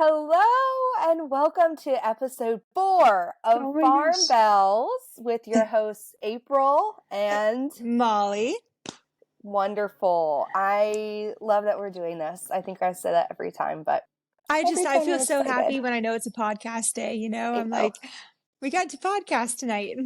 Hello and welcome to episode 4 of Oh my Farm gosh. Bells with your hosts April and Molly. wonderful. I love that we're doing this. I think I say that every time, but I every time feel I'm so excited. happy when I know it's a podcast day, I I'm know. like, we got to podcast tonight.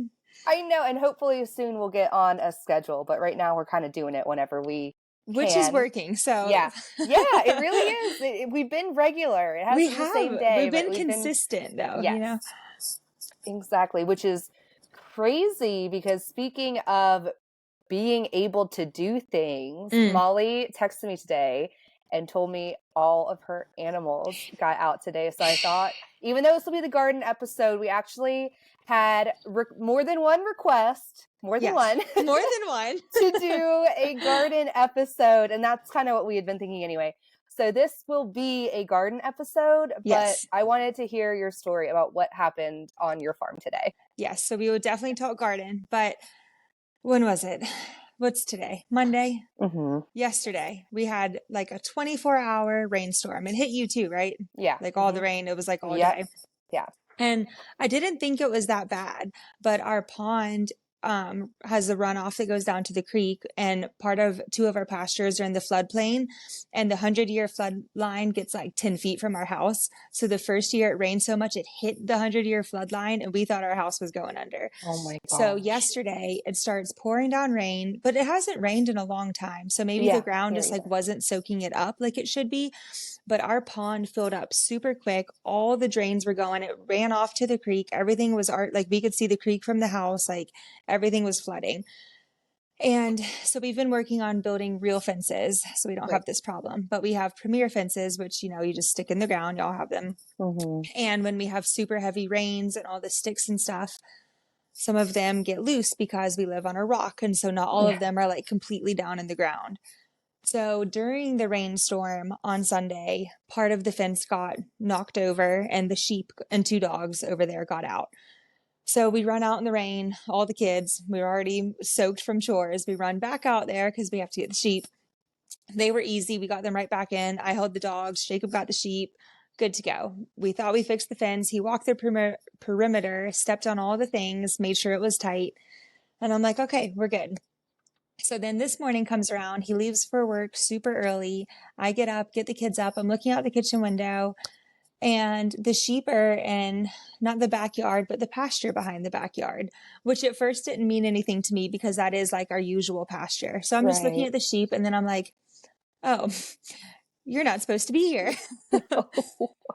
I know, and hopefully soon we'll get on a schedule, but right now we're kind of doing it whenever we Which is can. working, so. Yeah, it really is. We've been regular. It hasn't been the same day, We've but been consistent though, Yes. Exactly, which is crazy because speaking of being able to do things, Molly texted me today and told me all of her animals got out today. So I thought, even though this will be the garden episode, we actually had more than one request, more than one to do a garden episode. And that's kind of what we had been thinking anyway. So this will be a garden episode, but I wanted to hear your story about what happened on your farm today. Yes, so we would definitely talk garden, but when was it? What's today? Monday? Mm-hmm. Yesterday, we had like a 24-hour rainstorm. It hit you too, right? Yeah. Like all the rain, it was like all day. Yeah. And I didn't think it was that bad, but our pond has a runoff that goes down to the creek, and two of our pastures are in the floodplain, and the 100-year flood line gets like 10 feet from our house. So the first year it rained so much, it hit the 100-year flood line, and we thought our house was going under. Oh my God. So yesterday it starts pouring down rain, but it hasn't rained in a long time. So maybe the ground just like wasn't soaking it up like it should be. But our pond filled up super quick. All the drains were going. It ran off to the creek. Everything was like we could see the creek from the house. Like everything was flooding. And so we've been working on building real fences so we don't have this problem. But we have premier fences, which, you just stick in the ground. Y'all have them. Mm-hmm. And when we have super heavy rains and all the sticks and stuff, some of them get loose because we live on a rock. And so not all of them are like completely down in the ground. So during the rainstorm on Sunday, part of the fence got knocked over and the sheep and 2 dogs over there got out. So we run out in the rain, all the kids, we were already soaked from chores. We run back out there because we have to get the sheep. They were easy. We got them right back in. I held the dogs. Jacob got the sheep. Good to go. We thought we fixed the fence. He walked the perimeter, stepped on all the things, made sure it was tight. And I'm like, okay, we're good. So then this morning comes around, he leaves for work super early. I get up, get the kids up. I'm looking out the kitchen window and the sheep are in not the backyard, but the pasture behind the backyard, which at first didn't mean anything to me because that is like our usual pasture. So I'm just looking at the sheep and then I'm like, oh, you're not supposed to be here.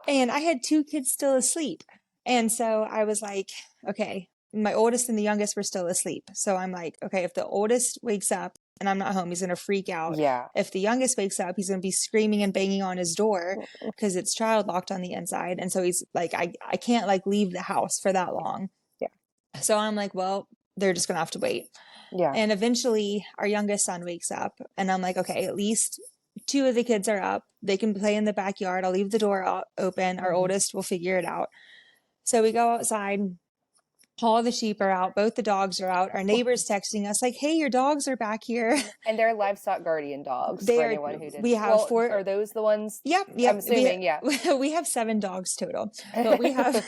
And I had 2 kids still asleep. And so I was like, okay, my oldest and the youngest were still asleep. So I'm like, okay, if the oldest wakes up and I'm not home, he's going to freak out. Yeah. If the youngest wakes up, he's going to be screaming and banging on his door because it's child locked on the inside. And so he's like, I can't like leave the house for that long. Yeah. So I'm like, well, they're just going to have to wait. Yeah. And eventually our youngest son wakes up and I'm like, okay, at least 2 of the kids are up. They can play in the backyard. I'll leave the door open. Our oldest will figure it out. So we go outside. All the sheep are out. Both the dogs are out. Our neighbor's texting us like, hey, your dogs are back here. And they're livestock guardian dogs. Anyone who didn't. We have 4. Are those the ones? Yep. I'm assuming, We have 7 dogs total. But we have,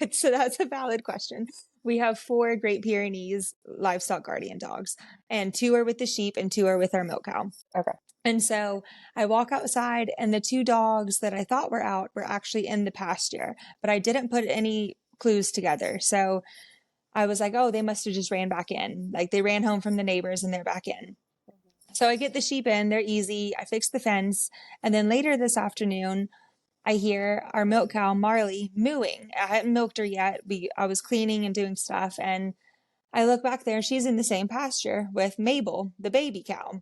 so that's a valid question. We have 4 Great Pyrenees livestock guardian dogs. And 2 are with the sheep and 2 are with our milk cow. Okay. And so I walk outside and the 2 dogs that I thought were out were actually in the pasture, but I didn't put any clues together. So I was like, oh, they must have just ran back in. Like they ran home from the neighbors and they're back in. So I get the sheep in, they're easy. I fix the fence. And then later this afternoon, I hear our milk cow, Marley, mooing. I hadn't milked her yet. I was cleaning and doing stuff. And I look back there, she's in the same pasture with Mabel, the baby cow.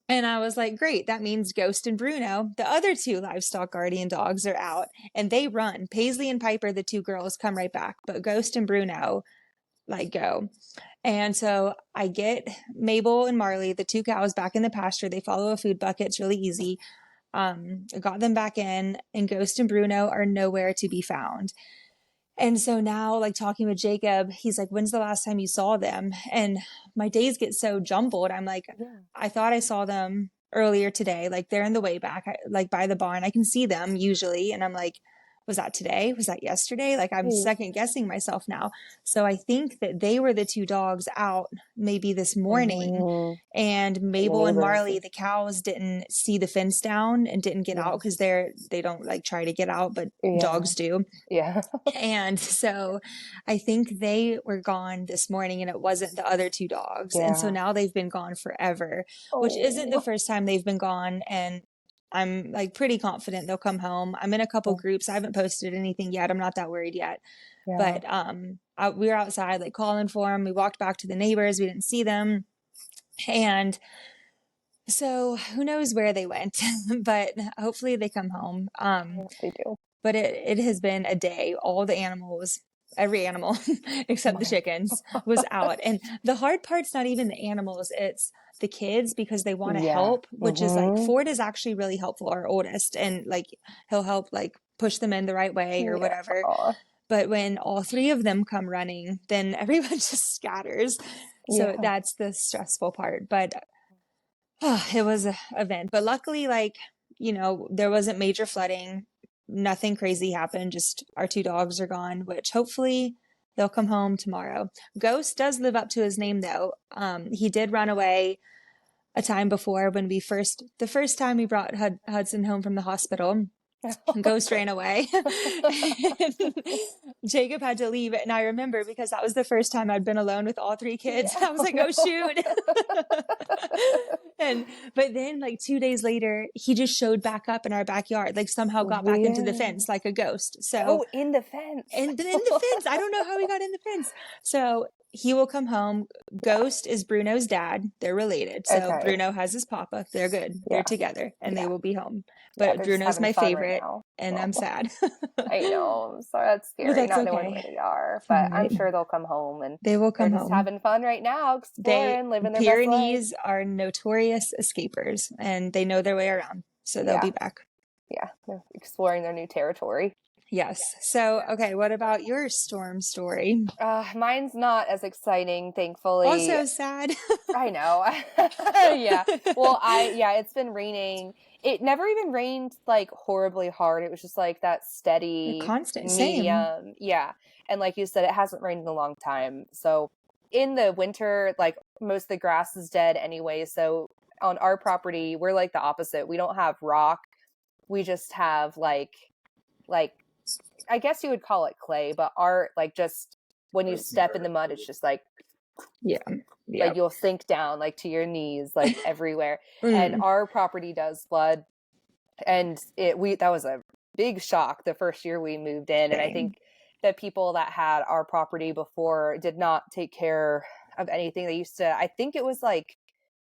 And I was like, great, that means Ghost and Bruno, the other 2 livestock guardian dogs, are out and they run. Paisley and Piper, the 2 girls, come right back, but Ghost and Bruno like go. And so I get Mabel and Marley, the 2 cows, back in the pasture. They follow a food bucket. It's really easy. I got them back in and Ghost and Bruno are nowhere to be found. And so now, like talking with Jacob, he's like, when's the last time you saw them? And my days get so jumbled. I'm like, I thought I saw them earlier today. Like they're in the way back, like by the barn. I can see them usually. And I'm like, was that today? Was that yesterday? Like I'm second guessing myself now. So I think that they were the two dogs out maybe this morning. And Mabel and Marley, the cows, didn't see the fence down and didn't get out because they don't like try to get out, but dogs do. Yeah. And so I think they were gone this morning and it wasn't the other two dogs. And so now they've been gone forever, which isn't the first time they've been gone. And I'm like pretty confident they'll come home. I'm in a couple groups. I haven't posted anything yet. I'm not that worried yet. But we were outside like calling for them. We walked back to the neighbors. We didn't see them. And so who knows where they went, but hopefully they come home. Yes, they do. But it has been a day. All the animals, every animal except the chickens was out. And the hard part's not even the animals, it's the kids because they want to help, which is like Ford is actually really helpful, our oldest, and like he'll help like push them in the right way or whatever. But when all three of them come running, then everyone just scatters. So that's the stressful part. But it was an event. But luckily, like, you know, there wasn't major flooding. Nothing crazy happened. Just our two dogs are gone, which hopefully they'll come home tomorrow. Ghost does live up to his name, though. He did run away a time before when the first time we brought Hudson home from the hospital. Ghost ran away. Jacob had to leave it. And I remember because that was the first time I'd been alone with all three kids. I was like, oh, shoot. But then like 2 days later, he just showed back up in our backyard, like somehow got back into the fence like a ghost. So in the fence. And then in the fence. I don't know how he got in the fence. So he will come home. Ghost is Bruno's dad. They're related. So Bruno has his papa. They're good. They're together and they will be home. But Bruno's my favorite and I'm sad. I know. So that's scary not knowing where they are. But I'm sure they'll come home and they will come they're home. Just having fun right now, exploring, living their best life. Pyrenees are notorious escapers and they know their way around. So they'll be back. Yeah. They're exploring their new territory. Yes. So, okay, what about your storm story? Mine's not as exciting, thankfully. Also sad. I know. Yeah. Well, it's been raining. It never even rained like horribly hard. It was just like that steady, constant, medium. Same. Yeah. And like you said, it hasn't rained in a long time. So in the winter, like most of the grass is dead anyway. So on our property, we're like the opposite. We don't have rock. We just have like I guess you would call it clay, but like just when you step in the mud, it's just like, like you'll sink down like to your knees, like everywhere. And our property does flood. And that was a big shock the first year we moved in. And I think the people that had our property before did not take care of anything. They used to, I think it was like,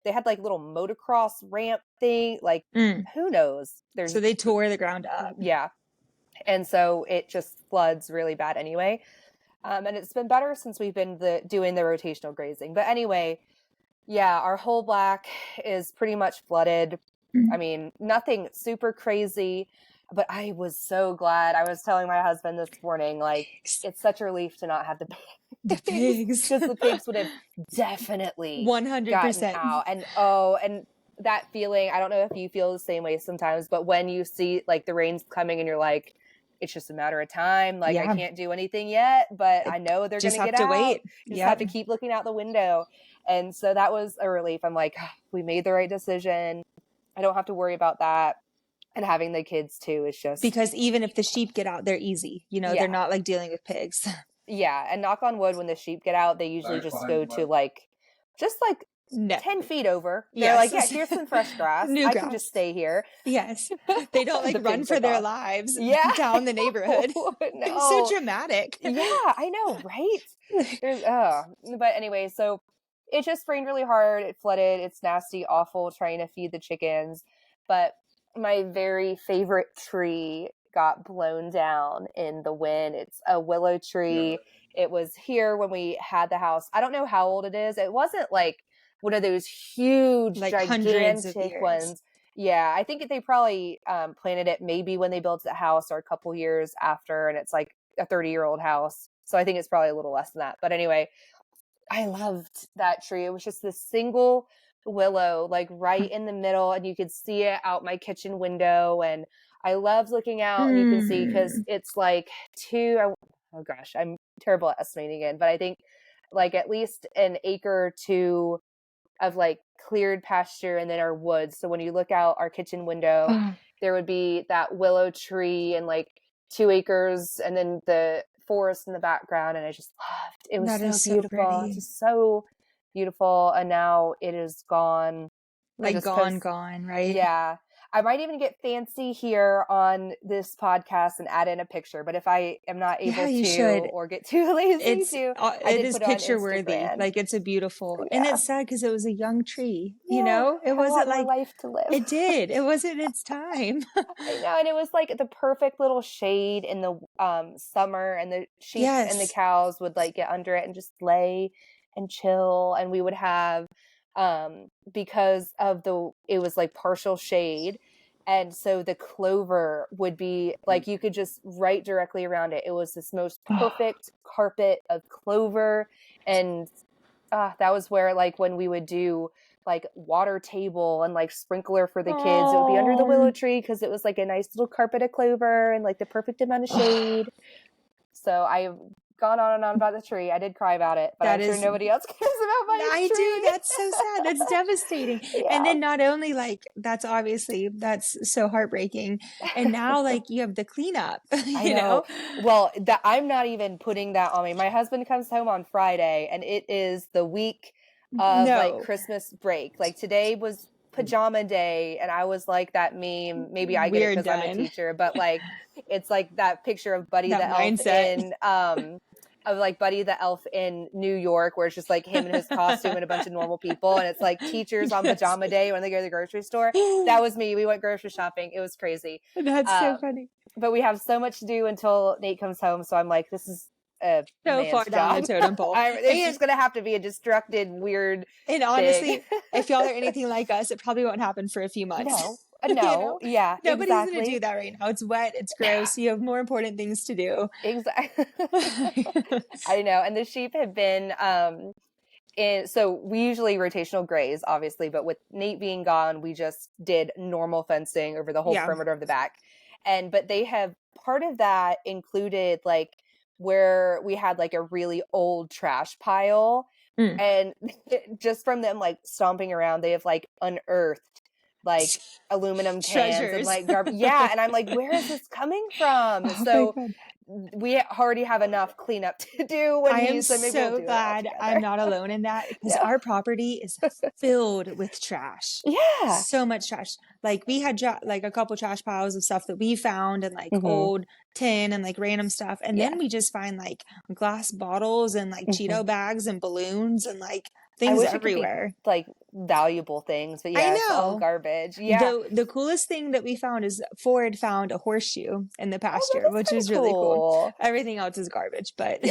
they had like little motocross ramp thing, like who knows? So they tore the ground up. Yeah. And so it just floods really bad anyway. And it's been better since we've been doing the rotational grazing. But anyway, our whole black is pretty much flooded. I mean, nothing super crazy, but I was so glad. I was telling my husband this morning, like, it's such a relief to not have the pigs. Because the pigs would have definitely 100% gotten out. And that feeling, I don't know if you feel the same way sometimes, but when you see like the rain's coming and you're like, it's just a matter of time. Like I can't do anything yet, but I know they're going to get out. Wait. You just have to keep looking out the window. And so that was a relief. I'm like, we made the right decision. I don't have to worry about that. And having the kids too is just because even if the sheep get out, they're easy. You know, they're not like dealing with pigs. Yeah. And knock on wood, when the sheep get out, they usually just go to like 10 feet over. They're like, here's some fresh grass. I can just stay here. Yes. They don't like run for their lives down the neighborhood. No. It's so dramatic. Yeah, I know, right? But anyway, so it just rained really hard. It flooded. It's nasty, awful trying to feed the chickens. But my very favorite tree got blown down in the wind. It's a willow tree. It was here when we had the house. I don't know how old it is. It wasn't like one of those huge, like gigantic ones. Yeah, I think they probably planted it maybe when they built the house or a couple years after, and it's like a 30-year-old house. So I think it's probably a little less than that. But anyway, I loved that tree. It was just this single willow, like right in the middle, and you could see it out my kitchen window. And I loved looking out, and you can see, because it's like oh gosh, I'm terrible at estimating it, but I think like at least an acre or two of like cleared pasture and then our woods. So when you look out our kitchen window, there would be that willow tree and like 2 acres and then the forest in the background. And I just loved it. Was so beautiful. It's just so beautiful. And now it is gone. Like gone, right? Yeah. I might even get fancy here on this podcast and add in a picture, but if I am not able to or get too lazy to, it is picture worthy. Like it's a beautiful, and it's sad because it was a young tree, you know, it wasn't like life to live. It did. It wasn't its time. I know. And it was like the perfect little shade in the summer, and the sheep and the cows would like get under it and just lay and chill. And we would have, because of it was like partial shade. And so the clover would be like, you could just write directly around it. It was this most perfect carpet of clover. And that was where like when we would do like water table and like sprinkler for the kids, it would be under the willow tree because it was like a nice little carpet of clover and like the perfect amount of shade. So I've gone on and on about the tree. I did cry about it, but I'm sure nobody else cares about my tree. I do. That's so sad. That's devastating. Yeah. And then not only like, that's so heartbreaking. And now like you have the cleanup, you know? Well, I'm not even putting that on me. My husband comes home on Friday and it is the week of like Christmas break. Like today was pajama day, and I was like that meme. Maybe I get it because I'm a teacher, but like it's like that picture of Buddy the Elf in of like Buddy the Elf in New York, where it's just like him in his costume and a bunch of normal people, and it's like teachers on pajama day when they go to the grocery store. That was me. We went grocery shopping. It was crazy. That's so funny. But we have so much to do until Nate comes home, so I'm like, this is so far down the totem pole. It's just gonna have to be a destructed, weird. And honestly, if y'all are anything like us, it probably won't happen for a few months. No, you know? Yeah, nobody's gonna do that right now. It's wet, it's gross. You have more important things to do. Exactly. I know. And the sheep have been so we usually rotational graze, obviously, but with Nate being gone, we just did normal fencing over the whole perimeter of the back. But they have, part of that included like where we had like a really old trash pile, and just from them like stomping around, they have like unearthed like aluminum cans and like garbage. Yeah. And I'm like, where is this coming from? So we already have enough cleanup to do. When I am so glad I'm not alone in that, because our property is filled with trash. Yeah. So much trash. Like we had like a couple trash piles of stuff that we found, and like old tin and like random stuff. And then we just find like glass bottles and like Cheeto bags and balloons and like things everywhere. Like valuable things, but it's all garbage. Yeah. The coolest thing that we found is Ford found a horseshoe in the pasture, which was really cool. Everything else is garbage, but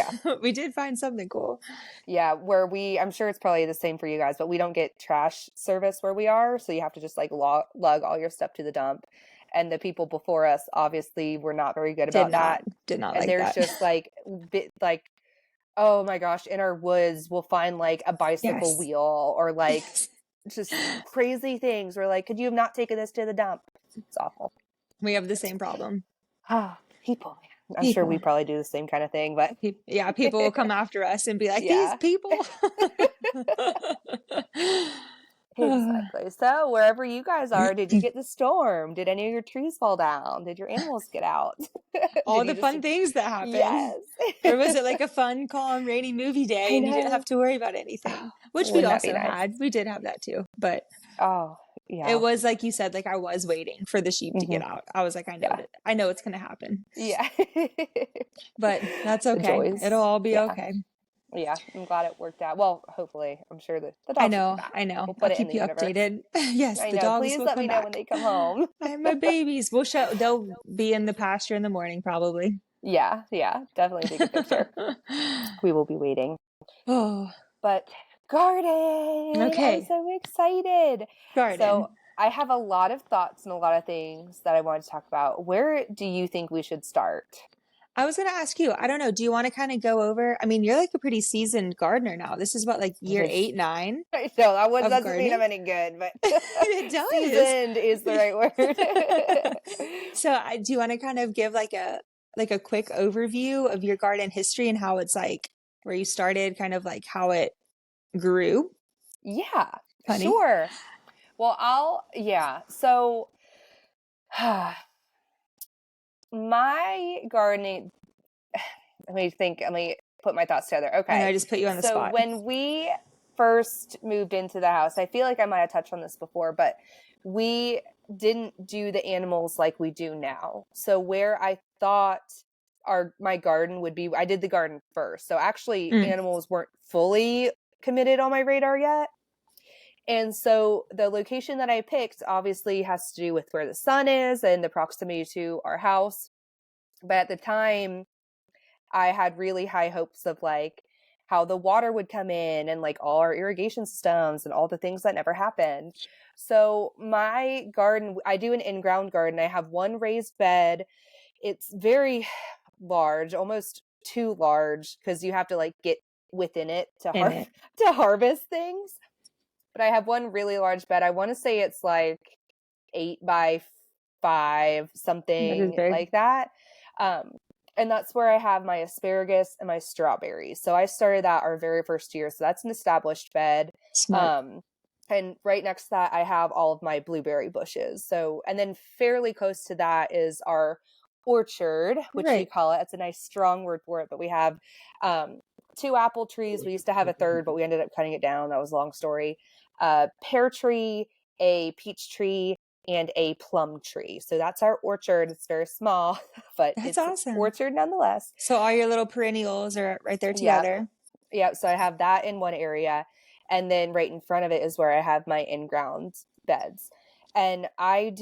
we did find something cool. Yeah, where I'm sure it's probably the same for you guys, but we don't get trash service where we are, so you have to just like lug all your stuff to the dump. And the people before us obviously were not very good about that. Did not and like that. And there's just like oh my gosh, in our woods we'll find like a bicycle wheel or like just crazy things. We're like, could you have not taken this to the dump? It's awful. We have the same problem. People. I'm sure we probably do the same kind of thing, but people will come after us and be like, these people. Exactly. So wherever you guys are, did you get the storm? Did any of your trees fall down? Did your animals get out? All the fun things that happen. Yes. Or was it like a fun, calm, rainy movie day and you didn't have to worry about anything? Which we also had. We did have that too. But it was like you said, like I was waiting for the sheep to get out. I was like, I know it's going to happen. Yeah. But that's okay. It'll all be okay. Yeah, I'm glad it worked out. Well, hopefully. I'm sure that the dogs I know. We'll I'll keep you updated. Yes, the dogs Please will let come me back. know when they come home. I have my babies. They'll be in the pasture in the morning, probably. Yeah, definitely take a picture. We will be waiting. But garden. Okay. I'm so excited. Garden. So I have a lot of thoughts and a lot of things that I wanted to talk about. Where do you think we should start? I was going to ask you, I don't know, do you want to kind of go over, I mean, you're like a pretty seasoned gardener now. This is what, like year This 8, 9 no, that of doesn't mean I'm gardening? any good, but It does. seasoned is the right word. So, do you want to kind of give like a quick overview of your garden history and how it's like where you started, kind of like how it grew? Yeah, Funny. sure. Well, yeah. So my gardening, let me put my thoughts together. I know Okay. I just put you on the So spot. when we first moved into the house, I feel like I might have touched on this before, but we didn't do the animals like we do now. So where I thought my garden would be, I did the garden first. So actually animals weren't fully committed on my radar yet. And so the location that I picked obviously has to do with where the sun is and the proximity to our house. But at the time, I had really high hopes of like how the water would come in and like all our irrigation systems and all the things that never happened. So my garden, I do an in-ground garden. I have one raised bed. It's very large, almost too large because you have to like get within it to In it. to harvest things. But I have one really large bed. I want to say it's like 8 by 5, That is something big. like that. Um, and that's where I have my asparagus and my strawberries. So I started that our very first year. So that's an established bed. Smart. And right next to that, I have all of my blueberry bushes. So, and then fairly close to that is our orchard, which we Right. call it. It's a nice strong word for it, but we have 2 apple trees. We used to have a third, but we ended up cutting it down. That was a long story. A pear tree, a peach tree, and a plum tree. So that's our orchard. It's very small, but That's it's an awesome. orchard nonetheless. So all your little perennials are right there Yep. together. Yep. So I have that in one area. And then right in front of it is where I have my in-ground beds. And I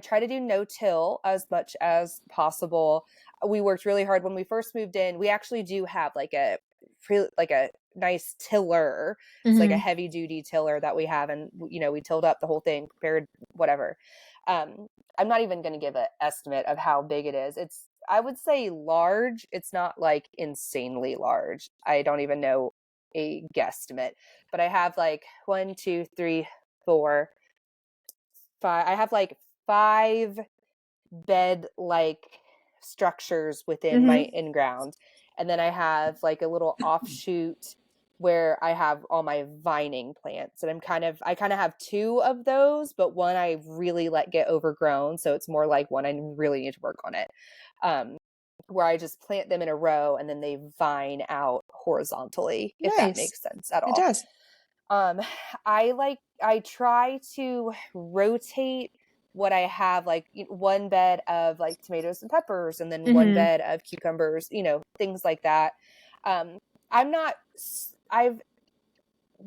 try to do no-till as much as possible. We worked really hard when we first moved in. We actually do have like a nice tiller. It's like a heavy duty tiller that we have. And, we tilled up the whole thing, prepared whatever. I'm not even going to give an estimate of how big it is. I would say large. It's not like insanely large. I don't even know a guesstimate, but I have like 1, 2, 3, 4, 5. I have like 5 bed like structures within my in ground. And then I have like a little offshoot where I have all my vining plants. And I kind of have 2 of those, but one I really let get overgrown. So it's more like one I really need to work on it. Where I just plant them in a row and then they vine out horizontally, if that Nice. makes sense at It all. does. I try to rotate what I have, like one bed of like tomatoes and peppers and then one bed of cucumbers, things like that. I'm not, I've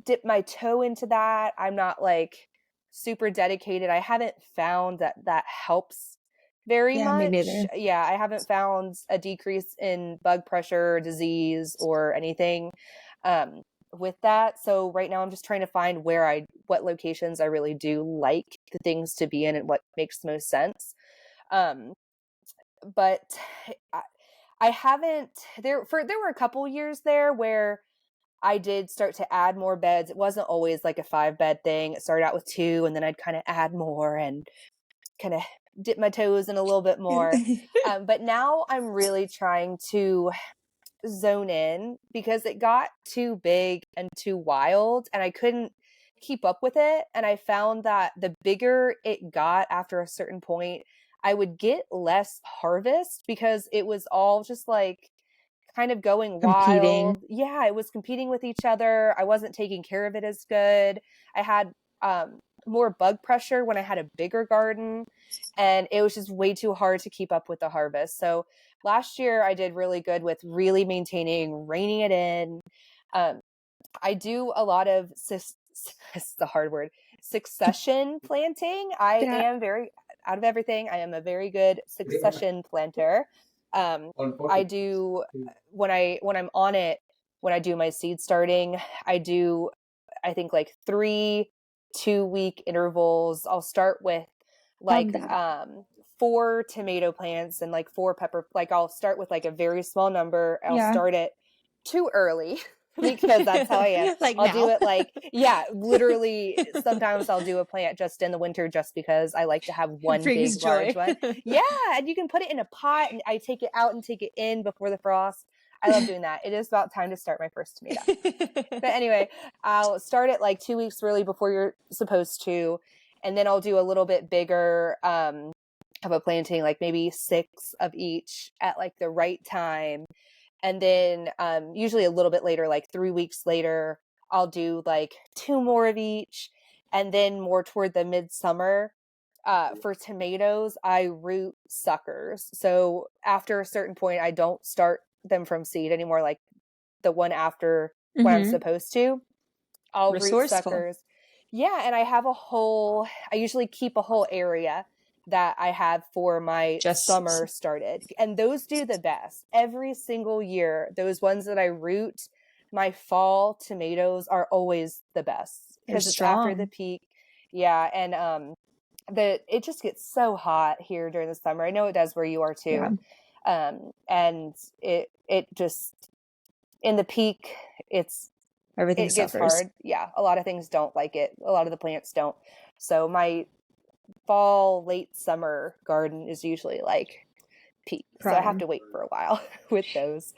dipped my toe into that. I'm not like super dedicated. I haven't found that helps very Yeah, me much. neither. Yeah, I haven't found a decrease in bug pressure, disease, or anything with that. So right now I'm just trying to find what locations I really do like the things to be in and what makes the most sense. But I haven't there were a couple years there where I did start to add more beds. It wasn't always like a 5-bed thing. It started out with 2 and then I'd kind of add more and kind of dip my toes in a little bit more. But now I'm really trying to zone in because it got too big and too wild and I couldn't keep up with it. And I found that the bigger it got after a certain point, I would get less harvest because it was all just like kind of going Competing. wild. Yeah, it was competing with each other. I wasn't taking care of it as good. I had more bug pressure when I had a bigger garden, and it was just way too hard to keep up with the harvest. So last year I did really good with really maintaining, reining it in. I do a lot of it's the hard word, succession planting. I Yeah. am very, out of everything, I am a very good succession planter. I do when I'm on it, when I do my seed starting, I think like 3 2-week intervals. I'll start with Love like that. 4 tomato plants and like 4 pepper. Like I'll start with like a very small number. I'll start it too early because that's how I am. Like I'll now. do it like, literally sometimes I'll do a plant just in the winter just because I like to have one big large one. Yeah. And you can put it in a pot and I take it out and take it in before the frost. I love doing that. It is about time to start my first tomato. But anyway, I'll start it like 2 weeks early before you're supposed to. And then I'll do a little bit bigger of a planting, like maybe 6 of each at like the right time. And then usually a little bit later, like 3 weeks later, I'll do like 2 more of each. And then more toward the midsummer, for tomatoes, I root suckers. So after a certain point, I don't start them from seed anymore, like the one after when I'm supposed to. I'll root suckers. Yeah, and I usually keep a whole area that I have for my summer started. And those do the best. Every single year, those ones that I root, my fall tomatoes are always the best because it's after the peak. Yeah, and it just gets so hot here during the summer. I know it does where you are too. Yeah. And it just in the peak, it gets hard. Yeah, a lot of things don't like it. A lot of the plants don't. So my fall, late summer garden is usually like peak. So I have to wait for a while with those.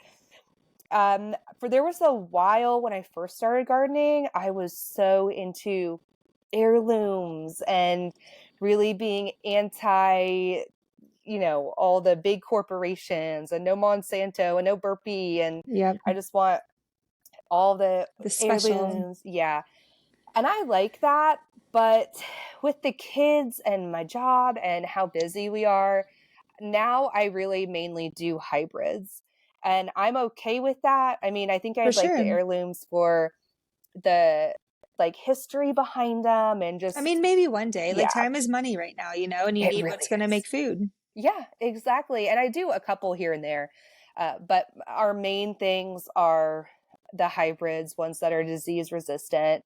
There was a while when I first started gardening, I was so into heirlooms and really being anti, all the big corporations and no Monsanto and no Burpee. And I just want all the heirlooms. Yeah. And I like that. But with the kids and my job and how busy we are, now I really mainly do hybrids. And I'm okay with that. I mean, I think I like the heirlooms for the history behind them and just. I mean, maybe one day. Like time is money right now, and you need what's going to make food. Yeah, exactly. And I do a couple here and there. But our main things are the hybrids, ones that are disease resistant.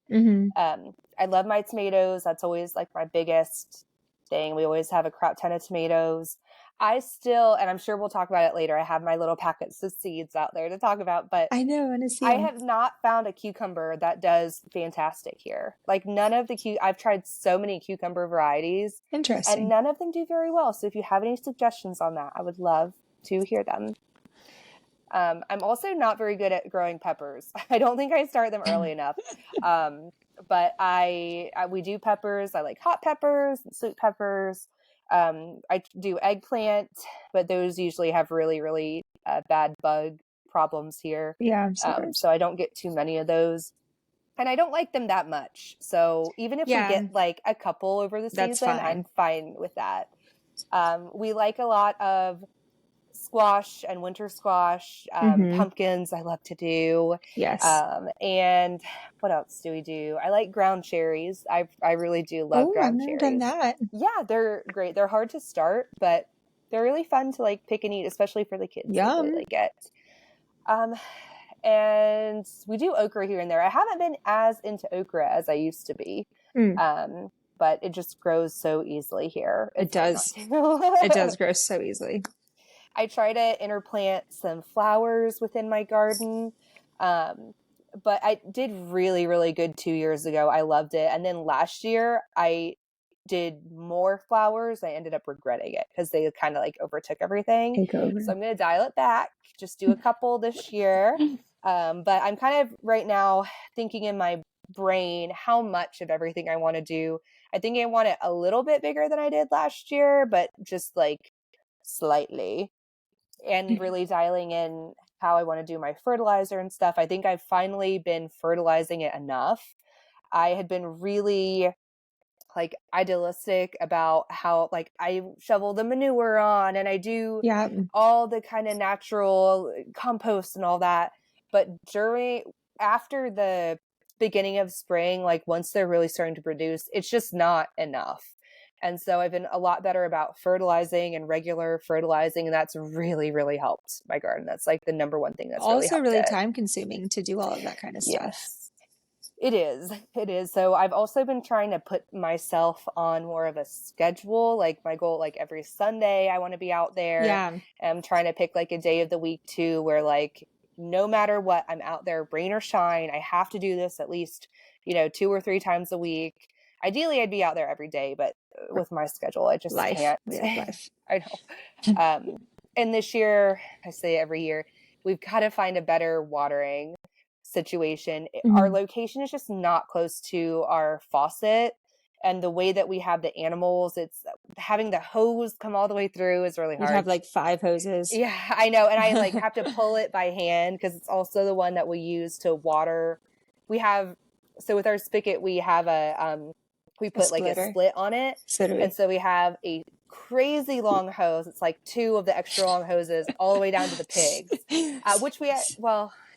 I love my tomatoes. That's always like my biggest thing. We always have a crap ton of tomatoes. I still, and I'm sure we'll talk about it later, I have my little packets of seeds out there to talk about, but I know, I have not found a cucumber that does fantastic here. Like none of I've tried so many cucumber varieties. Interesting. And none of them do very well. So if you have any suggestions on that, I would love to hear them. I'm also not very good at growing peppers. I don't think I start them early enough. But we do peppers. I like hot peppers and sweet peppers. I do eggplant, but those usually have really, really bad bug problems here. Yeah. So I don't get too many of those. And I don't like them that much. So even if we get like a couple over the season, I'm fine with that. We like a lot of squash and winter squash, pumpkins I love to do. Yes. And what else do we do? I like ground cherries. I really do love ground cherries. I've never done that. Yeah, they're great. They're hard to start, but they're really fun to like pick and eat, especially for the kids. Yum. They really like it. And we do okra here and there. I haven't been as into okra as I used to be. But it just grows so easly here. It does. It does grow so easily. I try to interplant some flowers within my garden. But I did really, really good 2 years ago. I loved it. And then last year I did more flowers. I ended up regretting it because they kind of like overtook everything. So I'm going to dial it back, just do a couple this year. But I'm kind of right now thinking in my brain how much of everything I want to do. I think I want it a little bit bigger than I did last year, but just like slightly. And really dialing in how I want to do my fertilizer and stuff. I think I've finally been fertilizing it enough. I had been really like idealistic about how like I shovel the manure on and I do all the kind of natural compost and all that. But after the beginning of spring, like once they're really starting to produce, it's just not enough. And so I've been a lot better about fertilizing and regular fertilizing. And that's really, really helped my garden. That's like the number one thing that's also really time consuming to do all of that kind of stuff. Yes. It is. It is. So I've also been trying to put myself on more of a schedule. Like my goal, like every Sunday, I want to be out there. Yeah. I'm trying to pick like a day of the week too, where like no matter what, I'm out there, rain or shine. I have to do this at least, 2 or 3 times a week. Ideally, I'd be out there every day, but with my schedule, I just Life. can't. We have life. I know. And this year, I say every year, we've got to find a better watering situation. Our location is just not close to our faucet. And the way that we have the animals, it's having the hose come all the way through is really hard. You'd have like 5 hoses. Yeah, I know. And I like have to pull it by hand because it's also the one that we use to water. So with our spigot, we have we put like a split on it. And so we have a crazy long hose. It's like 2 of the extra long hoses all the way down to the pigs, which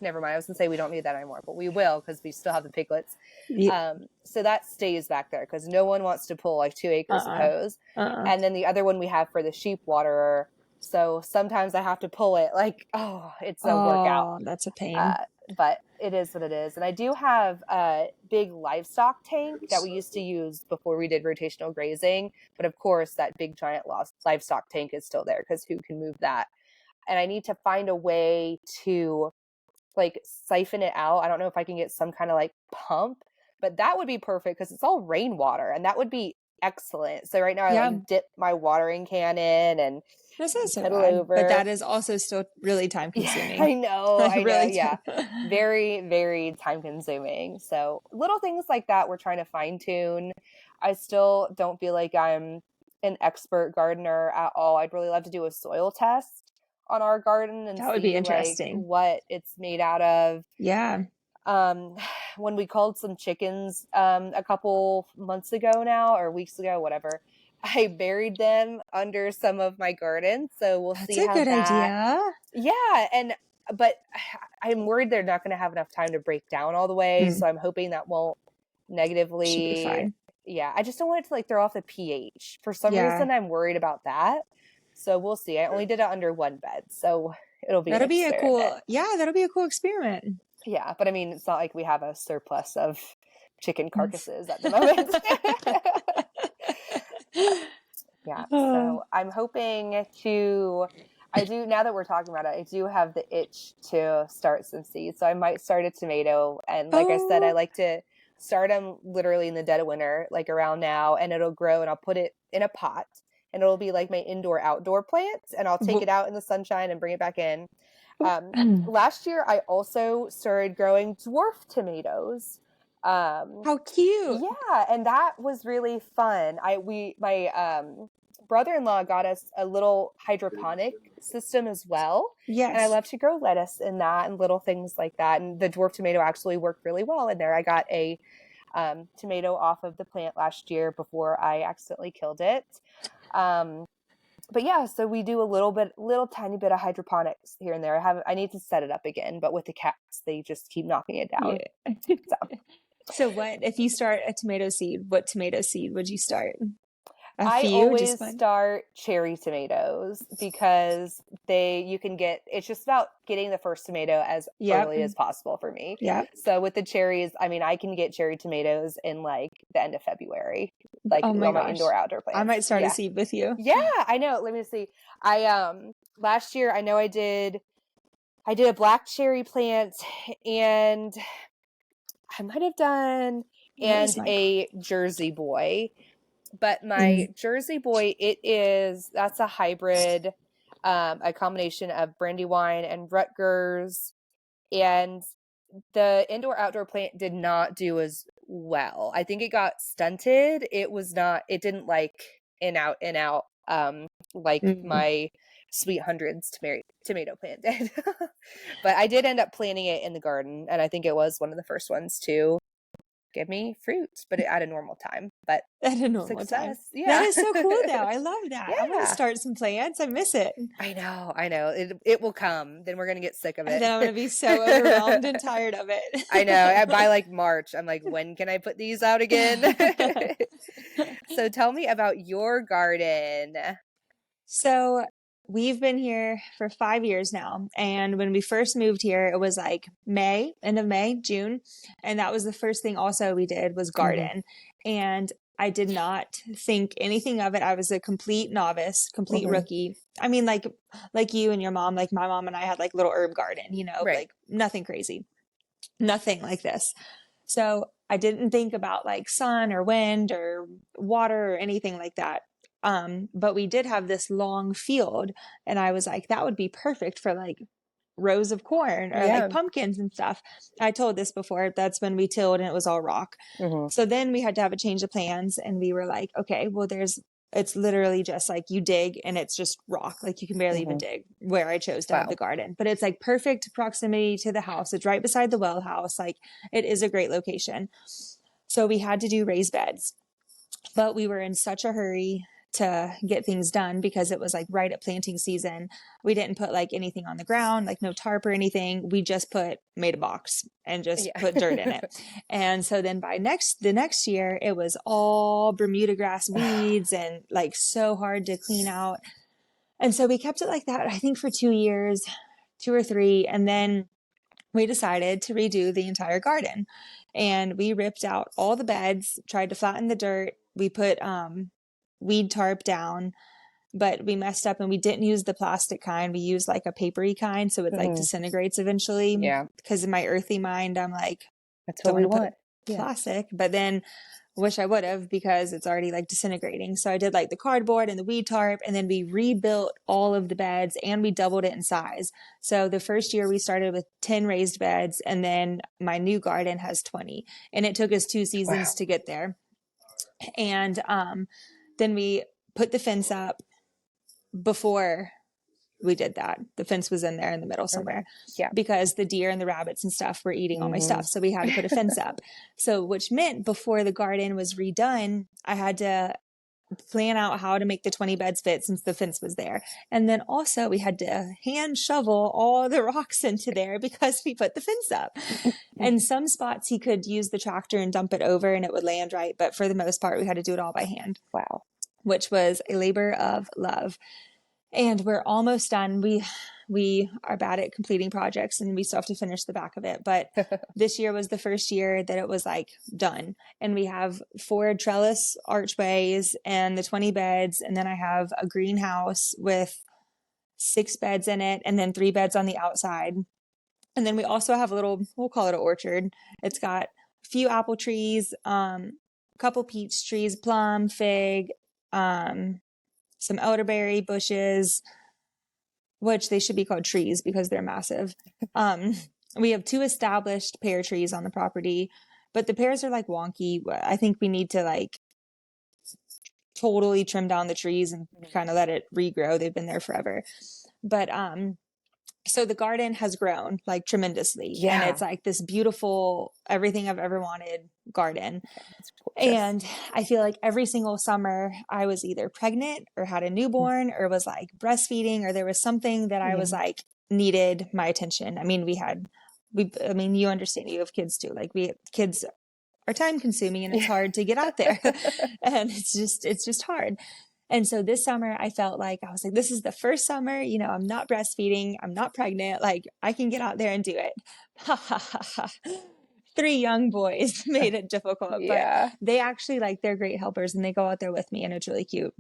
never mind. I was gonna say we don't need that anymore, but we will because we still have the piglets. Yeah. So that stays back there because no one wants to pull like 2 acres of hose. And then the other one we have for the sheep waterer. So sometimes I have to pull it it's a workout. That's a pain. But it is what it is. And I do have a big livestock tank that we used to use before we did rotational grazing. But of course, that big giant livestock tank is still there because who can move that? And I need to find a way to like siphon it out. I don't know if I can get some kind of like pump, but that would be perfect because it's all rainwater and that would be excellent. So right now I like dip my watering can in and that's not so pedal bad, over. but that is also still really time consuming. Yeah, I know. Really yeah. Very, very time consuming. So little things like that we're trying to fine tune. I still don't feel like I'm an expert gardener at all. I'd really love to do a soil test on our garden and that would be interesting. Like, what it's made out of. Yeah. When we culled some chickens a couple months ago now or weeks ago, whatever, I buried them under some of my gardens. So we'll see how that's a good idea. Yeah. But I'm worried they're not going to have enough time to break down all the way. So I'm hoping that won't negatively. Should be fine. Yeah. I just don't want it to like throw off the pH. For some reason, I'm worried about that. So we'll see. I only did it under 1 bed. So that'll be that'll be a cool experiment. Yeah. But I mean, it's not like we have a surplus of chicken carcasses at the moment. Yeah. So I'm hoping now that we're talking about it, I do have the itch to start some seeds. So I might start a tomato. And like I said, I like to start them literally in the dead of winter, like around now, and it'll grow and I'll put it in a pot and it'll be like my indoor outdoor plant and I'll take it out in the sunshine and bring it back in. Last year, I also started growing dwarf tomatoes. How cute. Yeah. And that was really fun. My brother-in-law got us a little hydroponic system as well. Yes. And I love to grow lettuce in that and little things like that. And the dwarf tomato actually worked really well in there. I got a tomato off of the plant last year before I accidentally killed it. But yeah, so we do a little tiny bit of hydroponics here and there. I need to set it up again, but with the cats, they just keep knocking it down. Yeah. So what, if you start a tomato seed, what tomato seed would you start? I always start cherry tomatoes because it's just about getting the first tomato as early as possible for me. Yeah. So with the cherries, I mean, I can get cherry tomatoes in like the end of February, like on my indoor outdoor plants. I might start a seed with you. Yeah, I know. Let me see. Last year I know I did a black cherry plant and I might have done a Jersey boy. But my Jersey boy, that's a hybrid, a combination of Brandywine and Rutgers. And the indoor outdoor plant did not do as well. I think it got stunted. It didn't like in out, like my Sweet Hundreds tomato plant did. But I did end up planting it in the garden. And I think it was one of the first ones to give me fruit, but at a normal time. But at a normal time. Yeah. That is so cool though. I love that. Yeah. I'm going to start some plants. I miss it. I know. It will come. Then we're going to get sick of it. And then I'm going to be so overwhelmed and tired of it. I know. By like March, I'm like, when can I put these out again? So tell me about your garden. So we've been here for 5 years now. And when we first moved here, it was like May, end of May, June. And that was the first thing also we did was garden. And I did not think anything of it. I was a complete novice, complete rookie. I mean, like you and your mom, like my mom and I had like little herb garden, you know, like nothing crazy, nothing like this. So I didn't think about like sun or wind or water or anything like that. But we did have this long field, and I was like, that would be perfect for like rows of corn or like pumpkins and stuff. I told this before, that's when we tilled and it was all rock. So then we had to have a change of plans, and we were like, okay, well, it's literally just like you dig and it's just rock. Like you can barely even dig where I chose to have the garden, but it's like perfect proximity to the house. It's right beside the well house. Like it is a great location. So we had to do raised beds, but we were in such a hurry to get things done because it was like right at planting season. We didn't put like anything on the ground, like no tarp or anything. We just made a box and just put dirt in it. And so then by the next year, it was all Bermuda grass weeds and like so hard to clean out. And so we kept it like that, I think for 2 years, 2 or 3. And then we decided to redo the entire garden, and we ripped out all the beds, tried to flatten the dirt. We put, weed tarp down, but we messed up and we didn't use the plastic kind. We used like a papery kind. So it like disintegrates eventually. Yeah. Because in my earthy mind, I'm like, that's what we want. Plastic, but then wish I would have because it's already like disintegrating. So I did like the cardboard and the weed tarp, and then we rebuilt all of the beds and we doubled it in size. So the first year we started with 10 raised beds, and then my new garden has 20, and it took us 2 seasons to get there. And, then we put the fence up before we did that. The fence was in there in the middle somewhere because the deer and the rabbits and stuff were eating all my stuff. So we had to put a fence up. So which meant before the garden was redone, I had to plan out how to make the 20 beds fit since the fence was there. And then also we had to hand shovel all the rocks into there because we put the fence up. And some spots he could use the tractor and dump it over and it would land right. But for the most part, we had to do it all by hand. Wow. Which was a labor of love. And we're almost done. We are bad at completing projects, and we still have to finish the back of it. But this year was the first year that it was like done. And we have 4 trellis archways and the 20 beds. And then I have a greenhouse with 6 beds in it, and then 3 beds on the outside. And then we also have a little, we'll call it an orchard. It's got a few apple trees, a couple peach trees, plum, fig, some elderberry bushes, which they should be called trees because they're massive. We have 2 established pear trees on the property, but the pears are like wonky. I think we need to like totally trim down the trees and kind of let it regrow. They've been there forever. But so the garden has grown like tremendously. Yeah. And it's like this beautiful, everything I've ever wanted garden. And I feel like every single summer I was either pregnant or had a newborn or was like breastfeeding, or there was something that I was like needed my attention. I mean, I mean, you understand, you have kids too. Like kids are time consuming and it's hard to get out there and it's just hard. And so this summer I felt like, I was like, this is the first summer, you know, I'm not breastfeeding, I'm not pregnant. Like I can get out there and do it. 3 young boys made it difficult, but they actually like, they're great helpers and they go out there with me and it's really cute,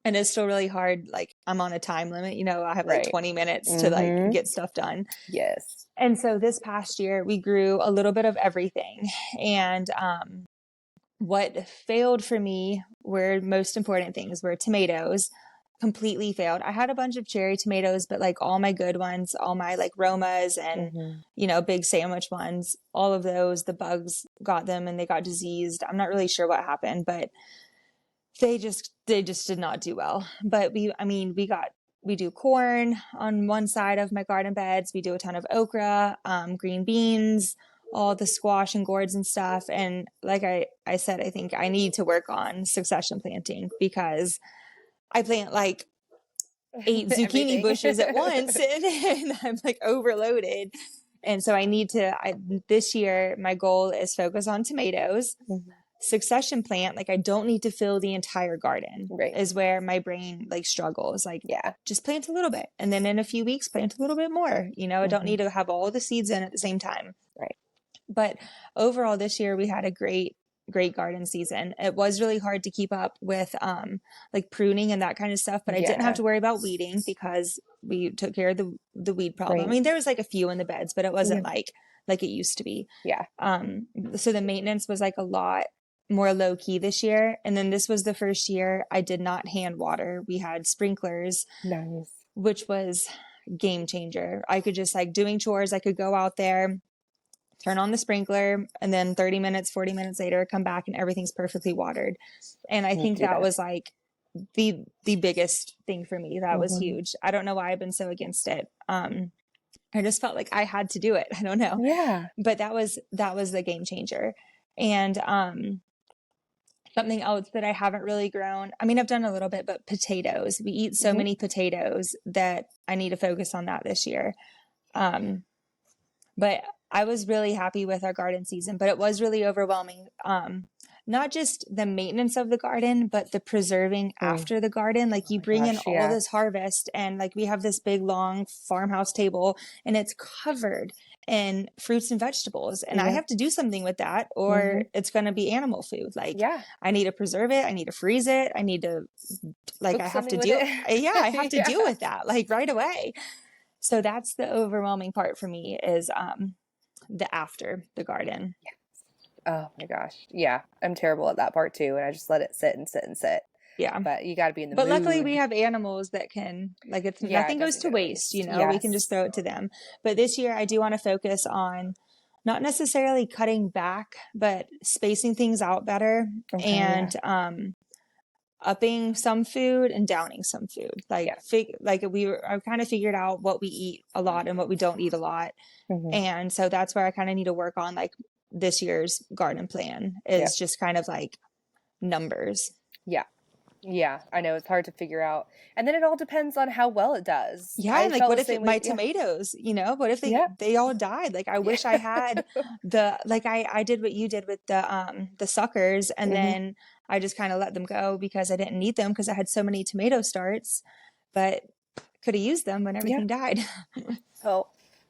and it's still really hard. Like I'm on a time limit, you know, I have like 20 minutes to like get stuff done. Yes. And so this past year we grew a little bit of everything. And, what failed for me were most important things were tomatoes. Completely failed. I had a bunch of cherry tomatoes, but like all my good ones, all my like Romas and, you know, big sandwich ones, all of those, the bugs got them and they got diseased. I'm not really sure what happened, but they just did not do well. But we do corn on one side of my garden beds. We do a ton of okra, green beans, all the squash and gourds and stuff. And like I said, I think I need to work on succession planting because I plant like 8 zucchini bushes at once and I'm like overloaded. And so I need to, this year, my goal is focus on tomatoes, succession plant, like I don't need to fill the entire garden, Right. is where my brain like struggles. Like, Yeah. just plant a little bit. And then in a few weeks, plant a little bit more. You know, I don't need to have all the seeds in at the same time. Right. But overall this year we had a great garden season. It was really hard to keep up with like pruning and that kind of stuff, but I didn't have to worry about weeding because we took care of the weed problem. Right. I mean, there was like a few in the beds, but it wasn't like it used to be. Yeah. So the maintenance was like a lot more low key this year. And then this was the first year I did not hand water. We had sprinklers. Nice. Which was game changer. I could just like doing chores, I could go out there, turn on the sprinkler, and then 30 minutes, 40 minutes later, come back and everything's perfectly watered. And I think that was like the biggest thing for me. That was huge. I don't know why I've been so against it. I just felt like I had to do it. I don't know. Yeah. But that was the game changer. And something else that I haven't really grown, I mean, I've done a little bit, but potatoes. We eat so many potatoes that I need to focus on that this year. But I was really happy with our garden season, but it was really overwhelming. Not just the maintenance of the garden, but the preserving after the garden. Like you bring in all this harvest, and like we have this big long farmhouse table and it's covered in fruits and vegetables. And I have to do something with that or it's going to be animal food. Like I need to preserve it. I need to freeze it. I need to like, I have to deal. I have to deal with that like right away. So that's the overwhelming part for me is, the after the garden. Oh my gosh. Yeah. I'm terrible at that part too. And I just let it sit and sit and sit. Yeah. But you got to be in the mood. But luckily we have animals that can, like, it's nothing goes to waste, you know, we can just throw it to them. But this year I do want to focus on not necessarily cutting back, but spacing things out better and, upping some food and downing some food. Like, I kind of figured out what we eat a lot and what we don't eat a lot. And so that's where I kind of need to work on like this year's garden plan is just kind of like numbers. Yeah. Yeah, I know it's hard to figure out. And then it all depends on how well it does. Yeah, like what if my tomatoes, you know, what if they all died? Like I wish I had I did what you did with the suckers and then I just kind of let them go because I didn't need them because I had so many tomato starts, but could have used them when everything died. So,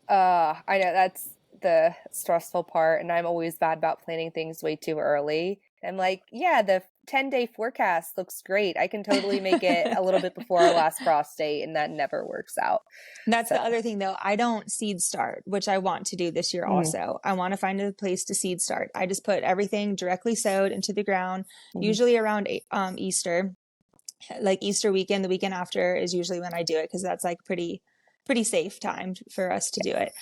I know that's the stressful part, and I'm always bad about planning things way too early. I'm like, the 10-day forecast looks great. I can totally make it a little bit before our last frost date, and that never works out. That's the other thing, though. I don't seed start, which I want to do this year also. I want to find a place to seed start. I just put everything directly sowed into the ground, usually around Easter. Like Easter weekend, the weekend after is usually when I do it because that's like pretty safe time for us to do it.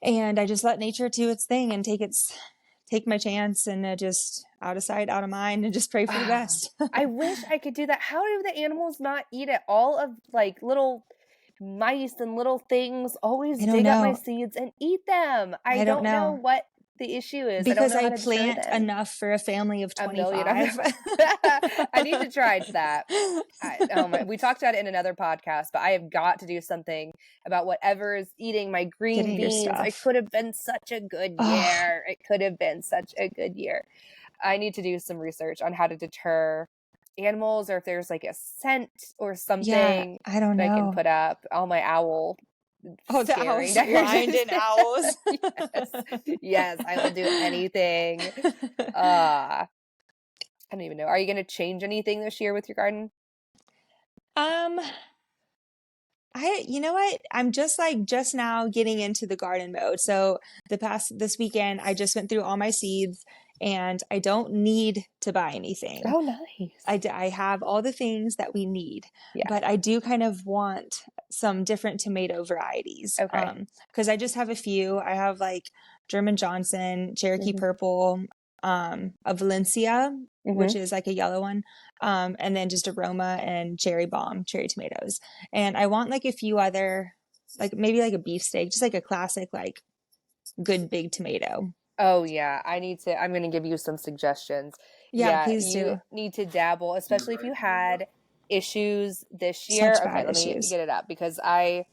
And I just let nature do its thing and take my chance and just out of sight, out of mind, and just pray for the best. I wish I could do that. How do the animals not eat it? All of like little mice and little things always dig up my seeds and eat them. I don't know what the issue is. Because I plant enough for a family of 25. I need to try that. We talked about it in another podcast, but I have got to do something about whatever is eating my green beans. It could have been such a good year. It could have been such a good year. I need to do some research on how to deter animals or if there's like a scent or something I don't know. I can put up. All my owl. The owls, blind and owls. Yes, I will do anything. I don't even know. Are you going to change anything this year with your garden? You know what? I'm just now getting into the garden mode. So this weekend, I just went through all my seeds and I don't need to buy anything. Oh, nice. I have all the things that we need, but I do kind of want some different tomato varieties. Okay. Cause I just have a few. I have like German Johnson, Cherokee Purple, a Valencia, which is like a yellow one. And then just Aroma and Cherry Bomb, cherry tomatoes. And I want like a few other, like maybe like a beefsteak, just like a classic, like good big tomato. Oh yeah. I'm going to give you some suggestions. Yeah, please do. You need to dabble, especially if you had issues this year. Okay, let me get it up because I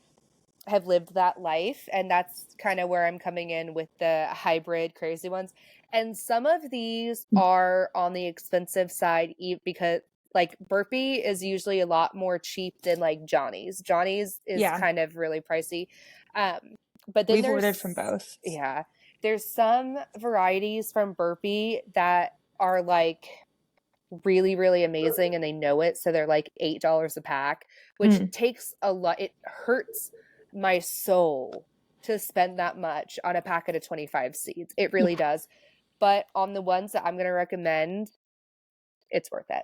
have lived that life and that's kind of where I'm coming in with the hybrid crazy ones. And some of these are on the expensive side because like Burpee is usually a lot more cheap than like Johnny's. Johnny's is kind of really pricey. But then we've ordered from both. Yeah. There's some varieties from Burpee that are like really, really amazing and they know it. So they're like $8 a pack, which takes a lot. It hurts my soul to spend that much on a packet of 25 seeds. It really does. But on the ones that I'm going to recommend, it's worth it.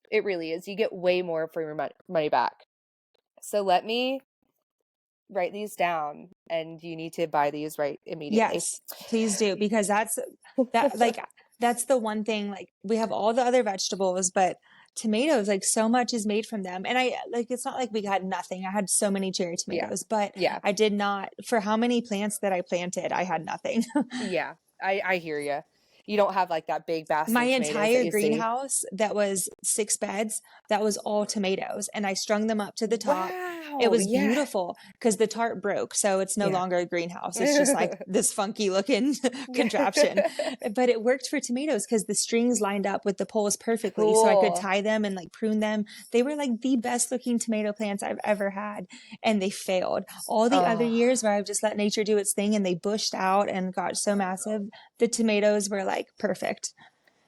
It really is. You get way more for your money back. So let me write these down, and you need to buy these right immediately. Yes, please do, because that's the one thing, like we have all the other vegetables, but tomatoes, like so much is made from them. And it's not like we had nothing. I had so many cherry tomatoes, but I did not, for how many plants that I planted, I had nothing. Yeah, I hear you. You don't have like that big basket My of tomatoes entire that greenhouse that was 6 beds, that was all tomatoes, and I strung them up to the top. Wow, it was beautiful because the tarp broke, so it's no longer a greenhouse. It's just like this funky looking contraption, but it worked for tomatoes because the strings lined up with the poles perfectly. So I could tie them and like prune them. They were like the best looking tomato plants I've ever had, and they failed. All the other years where I've just let nature do its thing and they bushed out and got so massive, the tomatoes were like perfect.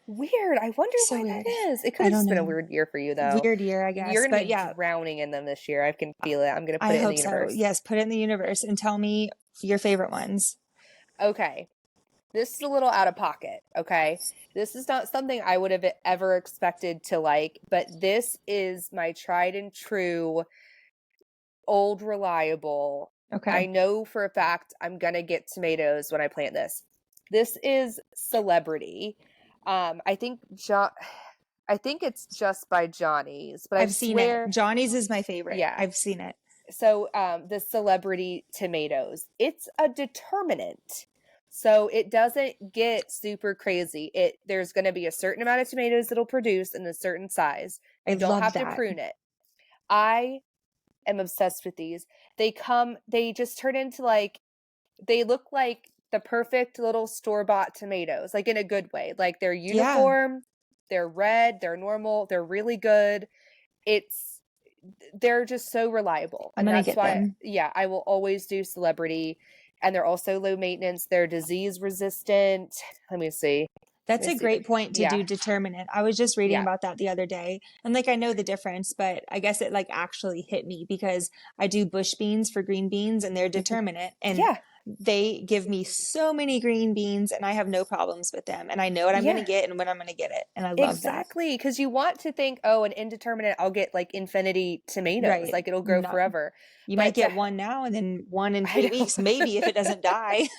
Weird. I wonder why that is. It could have just been a weird year for you, though. Weird year, I guess. You're going to be drowning in them this year. I can feel it. I'm going to put it in the universe. So. Yes, put it in the universe and tell me your favorite ones. Okay. This is a little out of pocket, okay? This is not something I would have ever expected to like, but this is my tried and true, old reliable. Okay. I know for a fact I'm going to get tomatoes when I plant this. This is Celebrity. I think it's just by Johnny's, but I've seen it. Johnny's is my favorite. Yeah, I've seen it. So the Celebrity tomatoes, it's a determinant. So it doesn't get super crazy. There's going to be a certain amount of tomatoes it'll produce in a certain size. You don't have to prune it. I am obsessed with these. They just turn into they look like the perfect little store-bought tomatoes, like in a good way. Like they're uniform, they're red, they're normal, they're really good. They're just so reliable. And that's why, I will always do Celebrity. And they're also low maintenance. They're disease resistant. Let me see. That's a great point to do determinant. I was just reading about that the other day. And I know the difference, but I guess it actually hit me because I do bush beans for green beans and they're determinant. And they give me so many green beans and I have no problems with them. And I know what I'm going to get and when I'm going to get it. And I love that. Exactly. Because you want to think, an indeterminate, I'll get infinity tomatoes. Right. It'll grow forever. You might get one now and then one in 3 weeks, maybe if it doesn't die.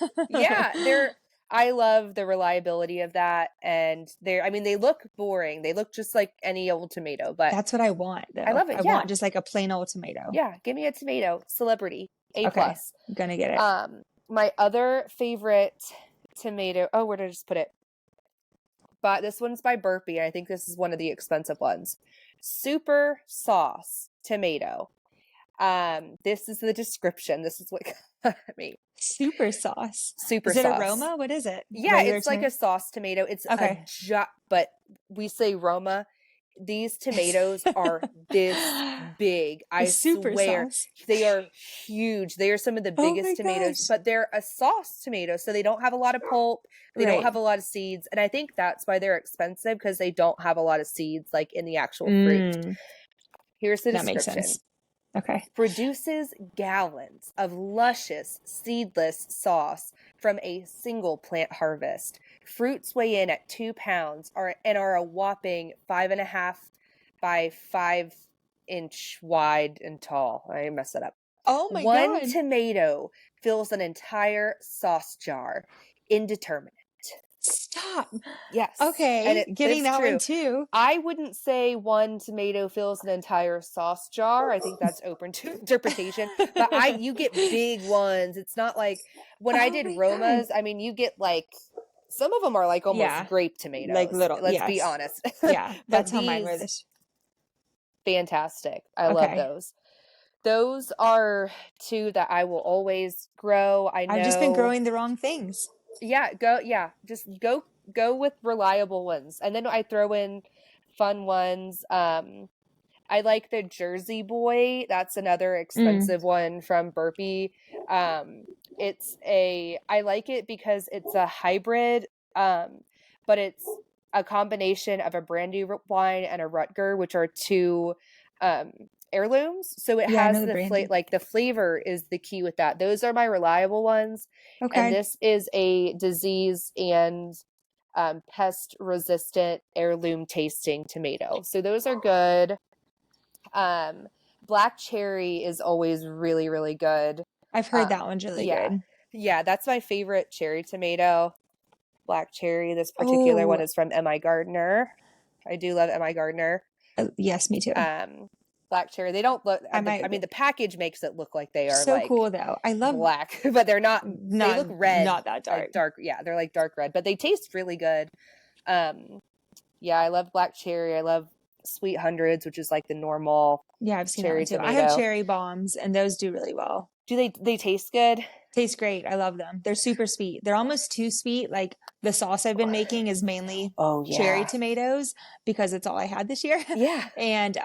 I love the reliability of that. And they look boring. They look just like any old tomato, but that's what I want though. I love it. I want just like a plain old tomato. Yeah. Give me a tomato. Celebrity. A+. Okay. I'm gonna get it. My other favorite tomato. Oh, where did I just put it? But this one's by Burpee. And I think this is one of the expensive ones. Super sauce tomato. This is the description. This is what got me. Super sauce. Super sauce. Is it aroma? What is it? Yeah, it's like a sauce tomato. It's but we say Roma. These tomatoes are this big. I swear. Sauce. They are huge. They are some of the biggest tomatoes, but they're a sauce tomato. So they don't have a lot of pulp. They don't have a lot of seeds. And I think that's why they're expensive because they don't have a lot of seeds in the actual fruit. Here's the description. That makes sense. Okay. Produces gallons of luscious, seedless sauce from a single plant harvest. Fruits weigh in at 2 pounds and are a whopping 5.5 by 5 inch wide and tall. I messed that up. Oh my God. One tomato fills an entire sauce jar. Indeterminate. Stop. Yes. Okay. And getting that one too. I wouldn't say one tomato fills an entire sauce jar. I think that's open to interpretation. But you get big ones. It's not like when I did Romas, you get some of them are almost grape tomatoes. Like little. Let's be honest. Yeah. That's how mine were this. Fantastic. I love those. Those are two that I will always grow. I know. I've just been growing the wrong things. Just go go with reliable ones. And then I throw in fun ones. I like the Jersey Boy. That's another expensive one from Burpee. I like it because it's a hybrid, but it's a combination of a brandy wine and a Rutger, which are two heirlooms. So it Yeah, I has know the brandy. the flavor is the key with that. Those are my reliable ones. And Okay. this is a disease and pest resistant heirloom tasting tomato. So those are good. Black cherry is always really, really good. I've heard that one's really Yeah. good. Yeah, that's my favorite cherry tomato. Black cherry. This particular one Oh, is from M.I. Gardner. I do love M.I. Gardner. yes, me too. Black cherry. They don't look, I I might mean, the package makes it look like they are so like cool though. I love black, but they're not, they look red, not that like dark. dark. Yeah, they're like dark red, but they taste really good. Yeah, I love black cherry. I love sweet hundreds, which is like the normal Yeah, I've seen that cherry one too. I have tomato. cherry bombs and those do really well. Do they taste good? Taste great. I love them. They're super sweet. They're almost too sweet. Like the sauce I've been making is mainly cherry tomatoes because it's all I had this year. Yeah. And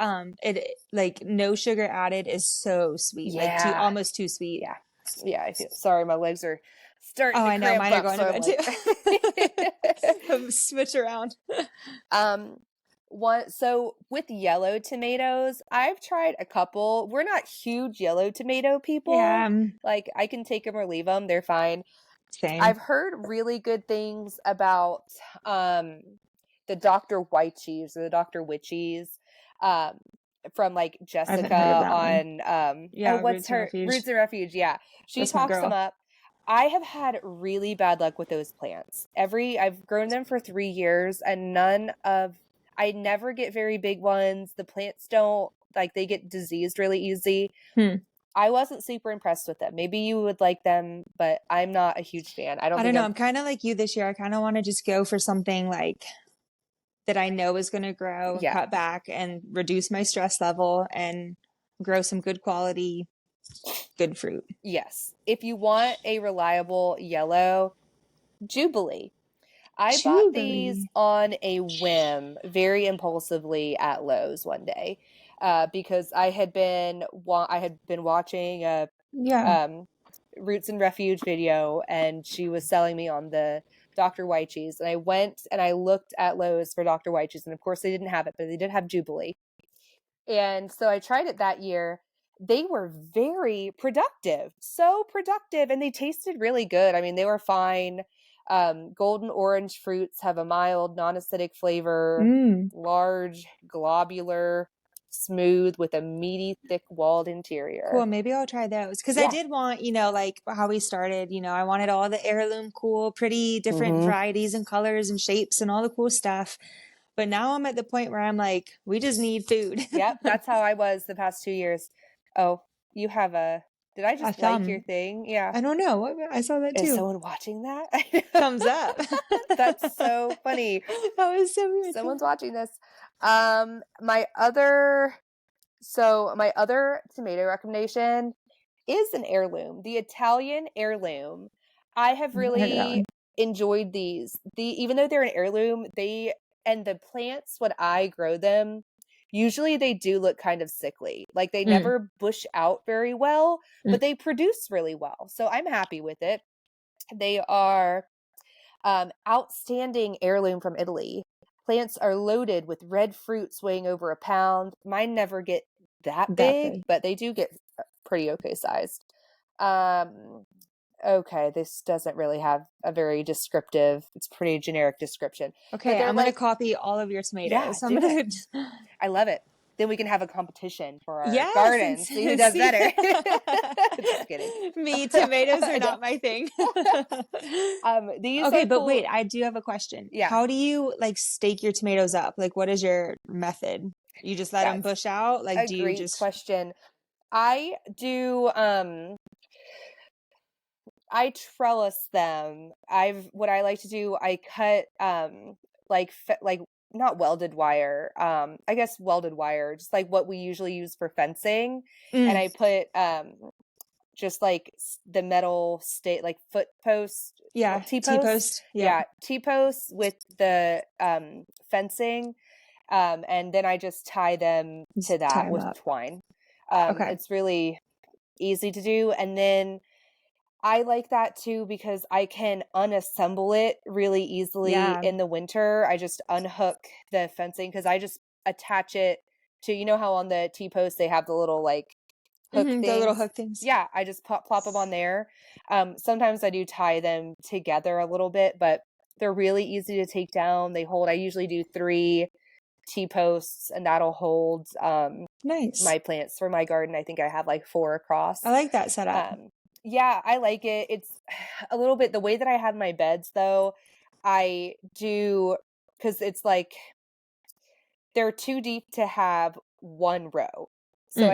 it like no sugar added is so sweet. Yeah. Like too almost too sweet. Yeah. Yeah, I feel sorry, my legs are starting Oh, to I know. cramp Mine are up, going so to I'm bed like too. Switch around. So with yellow tomatoes, I've tried a couple. We're not huge yellow tomato people. Yeah. Like I can take them or leave them. They're fine. Same. I've heard really good things about the Dr. White cheese or the Dr. Witchies from like I haven't heard of Jessica that one. on Yeah, what's Roots and her Refuge. Roots and Refuge. Yeah. She That's my talks them girl. up. I have had really bad luck with those plants. I've grown them for 3 years and I never get very big ones. The plants don't like they get diseased really easy. I wasn't super impressed with them. Maybe you would like them, but I'm not a huge fan. I don't I don't think know. I'm I'm kind of like you this year. I kind of want to just go for something like that I know is going to grow and yeah. cut back and reduce my stress level and grow some good quality, good fruit. Yes. If you want a reliable yellow, Jubilee. I bought these Jubilee. on a whim, very impulsively at Lowe's one day, because I had been watching a Yeah. Roots and Refuge video, and she was selling me on the Dr. White cheese, and I went and I looked at Lowe's for Dr. White cheese, and of course they didn't have it, but they did have Jubilee, and so I tried it that year. They were very productive, so productive, and they tasted really good. I mean, they were fine. Golden orange fruits have a mild, non-acidic flavor, large, globular, smooth, with a meaty, thick-walled interior. Cool. Maybe I'll try those. Because I Yeah. did want, like how we started, I wanted all the heirloom cool, pretty different varieties and colors and shapes and all the cool stuff. But now I'm at the point where I'm like, we just need food. Yep, that's how I was the past 2 years. Oh, you have did I A just like your thumb. thing? Yeah. I don't know. I saw that Is too. someone watching that? Thumbs up. That's so funny. That was so weird. Someone's watching this. My other tomato recommendation is an heirloom, the Italian heirloom. I have I heard of that really one. enjoyed these. Even though they're an heirloom, and the plants when I grow them, usually they do look kind of sickly. Like they never bush out very well, but they produce really well. So I'm happy with it. They are outstanding heirloom from Italy. Plants are loaded with red fruits weighing over a pound. Mine never get that big, but they do get pretty okay sized. Okay, this doesn't really have a very descriptive, it's pretty generic description. Okay, I'm going to copy all of your tomatoes. Yeah, I'm going to. I love it. Then we can have a competition for our Yes, garden. See who does better. Just kidding. Me, tomatoes are not my thing. These okay, are but cool. wait, I do have a question. Yeah. How do you like stake your tomatoes up? Like, what is your method? You just let them bush out? Like, do you just? Question. I do. I trellis them. What I like to do. I cut like not welded wire. I guess welded wire, just like what we usually use for fencing, and I put just like the metal like foot post, Yeah, T-posts. T-post. Yep. Yeah, T-posts with the fencing. And then I just tie them to Just tie that 'em with up. twine. Okay. It's really easy to do. And then I like that too because I can unassemble it really easily Yeah. in the winter. I just unhook the fencing because I just attach it to, you know how on the T-post they have the little like hook The little things? hook things. Yeah, I just plop them on there. Sometimes I do tie them together a little bit, but they're really easy to take down. They hold, I usually do 3 T-posts and that'll hold Nice. my plants for my garden. I think I have like 4 I across. like that setup. Yeah, I like it. It's a little bit the way that I have my beds though. I do because it's like they're too deep to have one row. So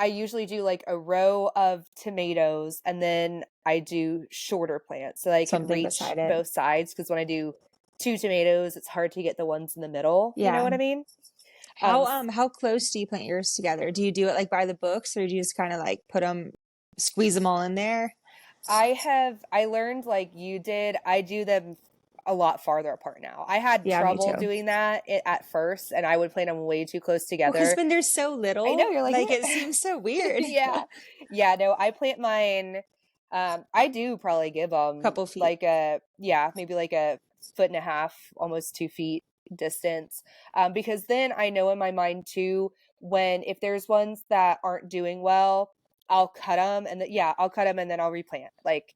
I usually do like a row of tomatoes and then I do shorter plants so I can Something reach beside it. both sides because when I do 2 tomatoes, it's hard to get the ones in the middle. You know Yeah. what I mean? How close do you plant yours together? Do you do it like by the books, or do you just kind of like squeeze them all in there? I learned like you did, I do them a lot farther apart now. I had Yeah, me trouble too. doing that at first and I would plant them way too close Well, because together. when they're so I know, little, you're like, like what? it seems so weird. Yeah. Yeah, no, I plant mine I do probably give them Couple feet. like maybe like a foot and a half, almost 2 feet distance. Because then I know in my mind too when if there's ones that aren't doing well, I'll cut them and I'll cut them and then I'll replant. Like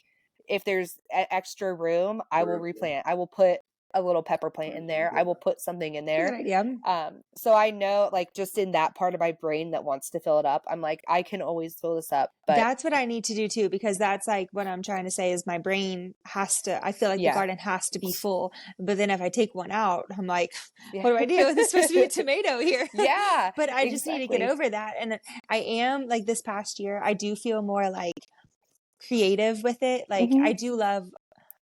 if there's extra room, I will replant. I will put a little pepper plant in there. I will put something in That's a good there. idea. So I know like just in that part of my brain that wants to fill it up, I'm like, I can always fill this up. But That's what I need to do too, because that's like what I'm trying to say is my brain I feel like the garden has to be full. But then if I take one out, I'm like, yeah. what do I do? There's supposed to be a tomato here. Yeah, But I just need to get exactly. over that. And I am like this past year, I do feel more like creative with it. Like I do love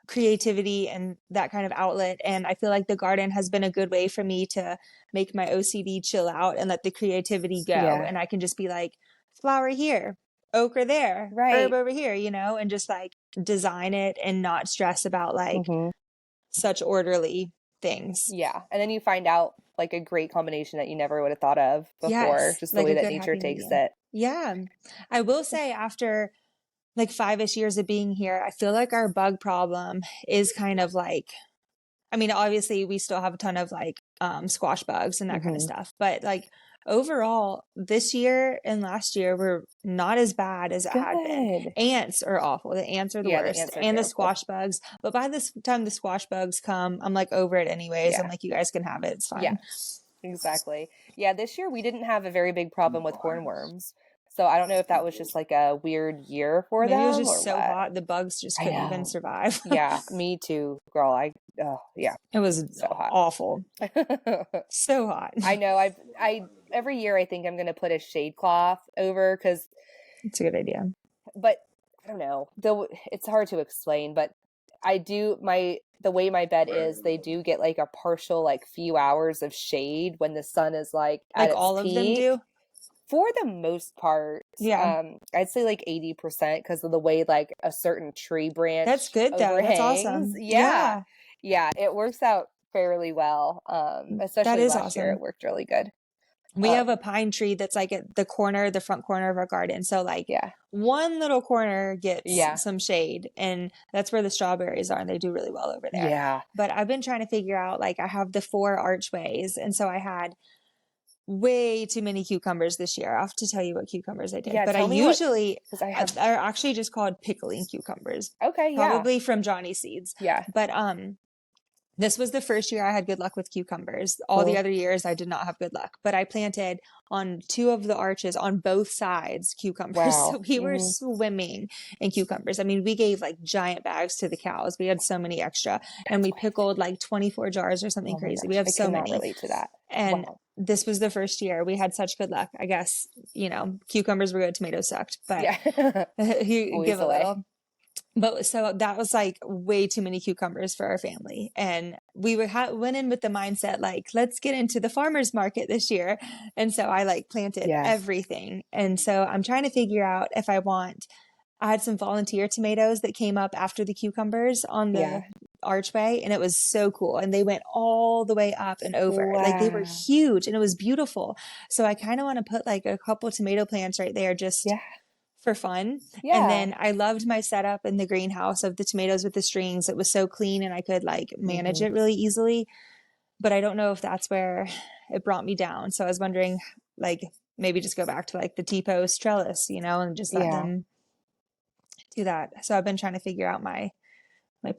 creativity and that kind of outlet. And I feel like the garden has been a good way for me to make my OCD chill out and let the creativity go. Yeah. And I can just be like, flower here, okra there, herb Right. over here, and just like design it and not stress about like such orderly things. Yeah. And then you find out like a great combination that you never would have thought of before, Yes, just the like way a that good nature happy takes medium. it. Yeah. I will say after like 5-ish years of being here, I feel like our bug problem is kind of like, I mean, obviously we still have a ton of like squash bugs and that kind of stuff, but like overall this year and last year were not as bad as it had been. Ants are awful. The ants are the Yeah, the worst, ants are and the terrible. squash bugs. But by this time the squash bugs come, I'm like over it anyways. Yeah. I'm like, you guys can have it. It's fine. Yeah, exactly. Yeah, this year we didn't have a very big problem with hornworms. So I don't know if that was just like a weird year for Maybe it was them or just so what. hot the bugs just I couldn't even know. survive. Yeah, me too, girl. Yeah, It was so hot. awful. So hot. I know. I every year I think I'm gonna put a shade cloth over because It's a good idea. but I don't know. Though it's hard to explain, but I do the way my bed is, they do get like a partial like few hours of shade when the sun is like at Like its all of them peak. do? For the most part, Yeah. I'd say like 80% because of the way like a certain tree branch That's good though. That's overhangs. awesome. Yeah. Yeah, it works out fairly well. That Especially is last year, awesome. it worked really good. We have a pine tree that's like at the front corner of our garden. So like Yeah. one little corner gets Yeah. some shade, and that's where the strawberries are, and they do really well over there. Yeah. But I've been trying to figure out, like, I have the 4 archways, and so I had way too many cucumbers this year. I'll have to tell you what cucumbers I did. Yeah, But I tell me usually because I have are actually just called pickling cucumbers. okay, yeah. Probably from Johnny's seeds. Yeah. But this was the first year I had good luck with cucumbers. All the other years I did not have good luck. But I planted on 2 of the arches on both sides cucumbers. Wow. So we were swimming in cucumbers. I mean, we gave like giant bags to the cows. We had so many extra. And we pickled like 24 jars or something crazy. Gosh, We have I so cannot many. relate to that. And wow. This was the first year we had such good luck. I guess, cucumbers were good, tomatoes sucked. But Yeah. you give a little. But so that was like way too many cucumbers for our family. And we went in with the mindset, like, let's get into the farmer's market this year. And so I like planted everything. And so I'm trying to figure out if I had some volunteer tomatoes that came up after the cucumbers on the archway, and it was so cool. And they went all the way up and over. Wow. Like they were huge and it was beautiful. So I kind of want to put like a couple tomato plants right there just for fun. And then I loved my setup in the greenhouse of the tomatoes with the strings. It was so clean and I could like manage it really easily. But I don't know if that's where it brought me down. So I was wondering, like, maybe just go back to like the T-post trellis, you know, and just let them do that. So I've been trying to figure out my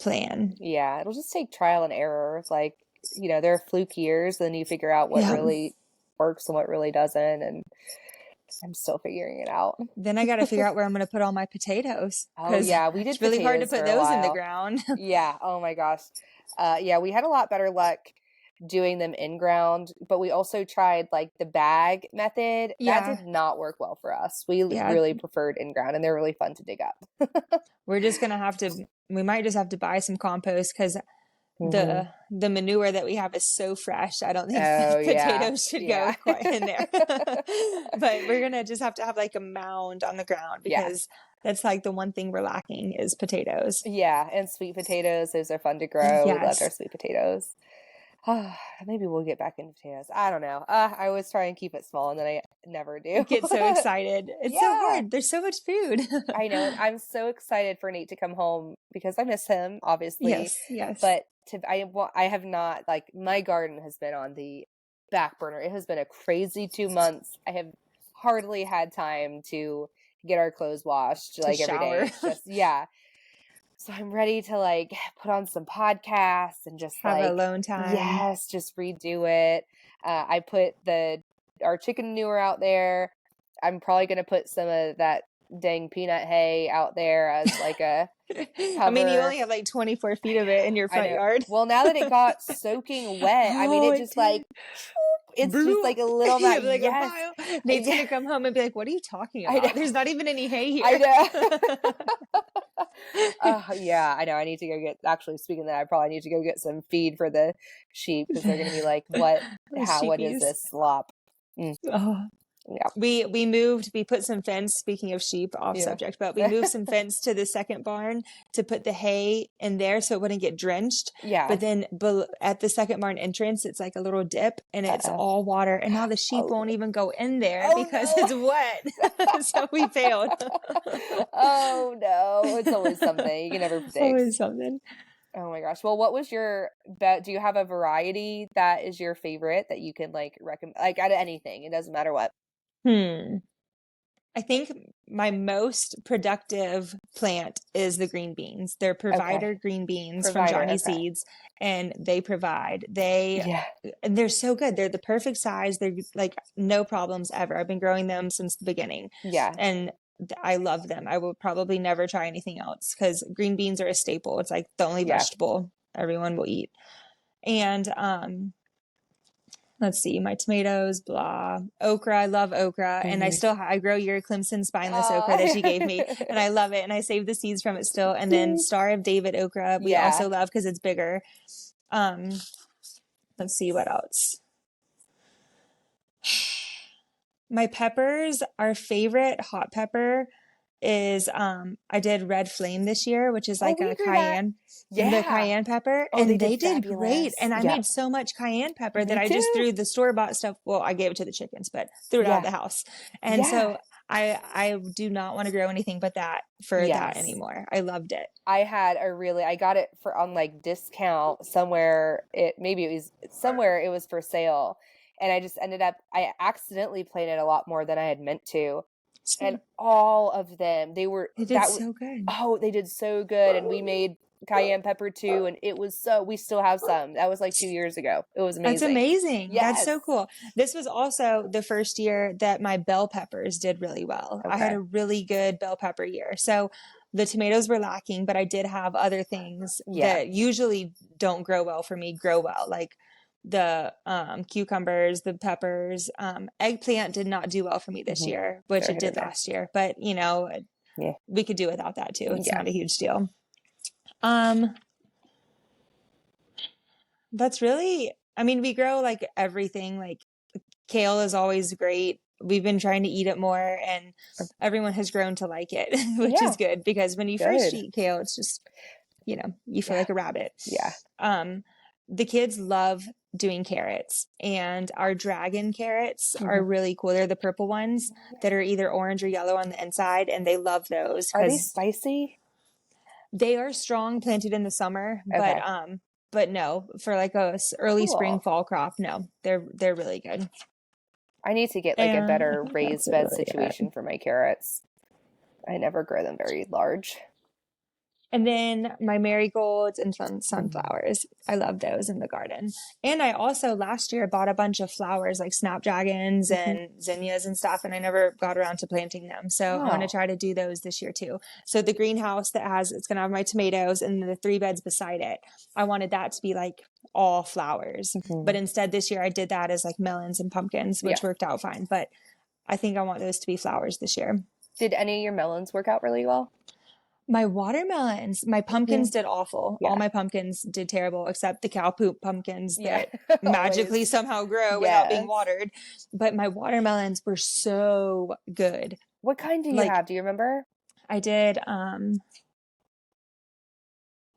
plan. Yeah, it'll just take trial and error. It's like, you know, there are fluke years, then you figure out what really works and what really doesn't. And I'm still figuring it out. Then I got to figure out where I'm going to put all my potatoes. Oh yeah, we did. It's really hard to put those in the ground. Yeah. Oh my gosh. Yeah, we had a lot better luck doing them in ground, but we also tried like the bag method. That did not work well for us. We really preferred in ground, and they're really fun to dig up. We're just going to have to, we might just have to buy some compost because the manure that we have is so fresh. I don't think potatoes should go quite in there. But we're going to just have to have like a mound on the ground because that's like the one thing we're lacking is potatoes. Yeah, and sweet potatoes. Those are fun to grow. We loved our sweet potatoes. Maybe we'll get back into potatoes. I don't know. I always try and keep it small, and then I never do. Get so excited. It's so hard. There's so much food. I know. I'm so excited for Nate to come home because I miss him, obviously. Yes. But I have not, like, my garden has been on the back burner. It has been a crazy 2 months. I have hardly had time to get our clothes washed like every day. Just, So I'm ready to like put on some podcasts and just have alone time. Yes, just redo it. I put our chicken manure out there. I'm probably gonna put some of that dang peanut hay out there as like a cover. I mean, you only have like 24 feet of it in your front yard. Well, now that it got soaking wet, I mean, it just like it's just like a little bit. Like Nate's gonna come home and be like, "What are you talking about? There's not even any hay here." I know. I know. I need to go get. Actually, speaking of that, I probably need to go get some feed for the sheep because they're gonna be like, "What? What is this slop?" Yeah. We put some fence, speaking of sheep, off subject, but we moved some fence to the second barn to put the hay in there so it wouldn't get drenched. Yeah. But then at the second barn entrance, it's like a little dip and it's all water. And now the sheep won't even go in there because it's wet. So we failed. Oh no. It's always something. You can never predict. Always something. Oh my gosh. Well, what was your bet? Do you have a variety that is your favorite that you can like recommend, like out of anything? It doesn't matter what. I think my most productive plant is the green beans. They're Provider green beans from Johnny Seeds, and they provide. And they're so good. They're the perfect size. They're like no problems ever. I've been growing them since the beginning. Yeah. And I love them. I will probably never try anything else because green beans are a staple. It's like the only vegetable everyone will eat. And let's see, my tomatoes, okra. I love okra. And I grow your Clemson spineless okra that you gave me. And I love it. And I save the seeds from it still. And then Star of David okra, we also love because it's bigger. Let's see what else. My peppers, our favorite hot pepper is I did red flame this year, which is like a cayenne, the cayenne pepper, and they did great. And I made so much cayenne pepper that I just threw the store-bought stuff. Well, I gave it to the chickens, but threw it out of the house. And so I do not want to grow anything but that for that anymore. I loved it. I got it on like discount somewhere. It was for sale. And I just I accidentally planted a lot more than I had meant to. And all of them, they did so good. Oh, they did so good. And we made cayenne pepper too. And we still have some. That was like 2 years ago. It was amazing. That's amazing. Yes. That's so cool. This was also the first year that my bell peppers did really well. I had a really good bell pepper year. So the tomatoes were lacking, but I did have other things that usually don't grow well for me grow well. Like the cucumbers, the peppers, eggplant did not do well for me this year, which it did last year. But we could do without that too. It's not a huge deal. That's really, I mean, we grow like everything. Like kale is always great. We've been trying to eat it more, and everyone has grown to like it, which is good, because when you first eat kale, it's just, you know, you feel like a rabbit. Yeah. The kids love doing carrots, and our dragon carrots are really cool. They're the purple ones that are either orange or yellow on the inside, and they love those. Are they spicy? They are strong, planted in the summer, but no, for like a early spring fall crop, no, they're really good. I need to get like a better raised bed situation for my carrots. I never grow them very large. And then my marigolds and sunflowers. I love those in the garden. And I also last year bought a bunch of flowers like snapdragons and zinnias and stuff, and I never got around to planting them. So I'm going to try to do those this year too. So the greenhouse it's going to have my tomatoes and the 3 beds beside it. I wanted that to be like all flowers. But instead this year I did that as like melons and pumpkins, which worked out fine. But I think I want those to be flowers this year. Did any of your melons work out really well? My watermelons, my pumpkins did awful. All my pumpkins did terrible, except the cow poop pumpkins that magically somehow grow without being watered. But my watermelons were so good. What kind do you have? Do you remember? I did,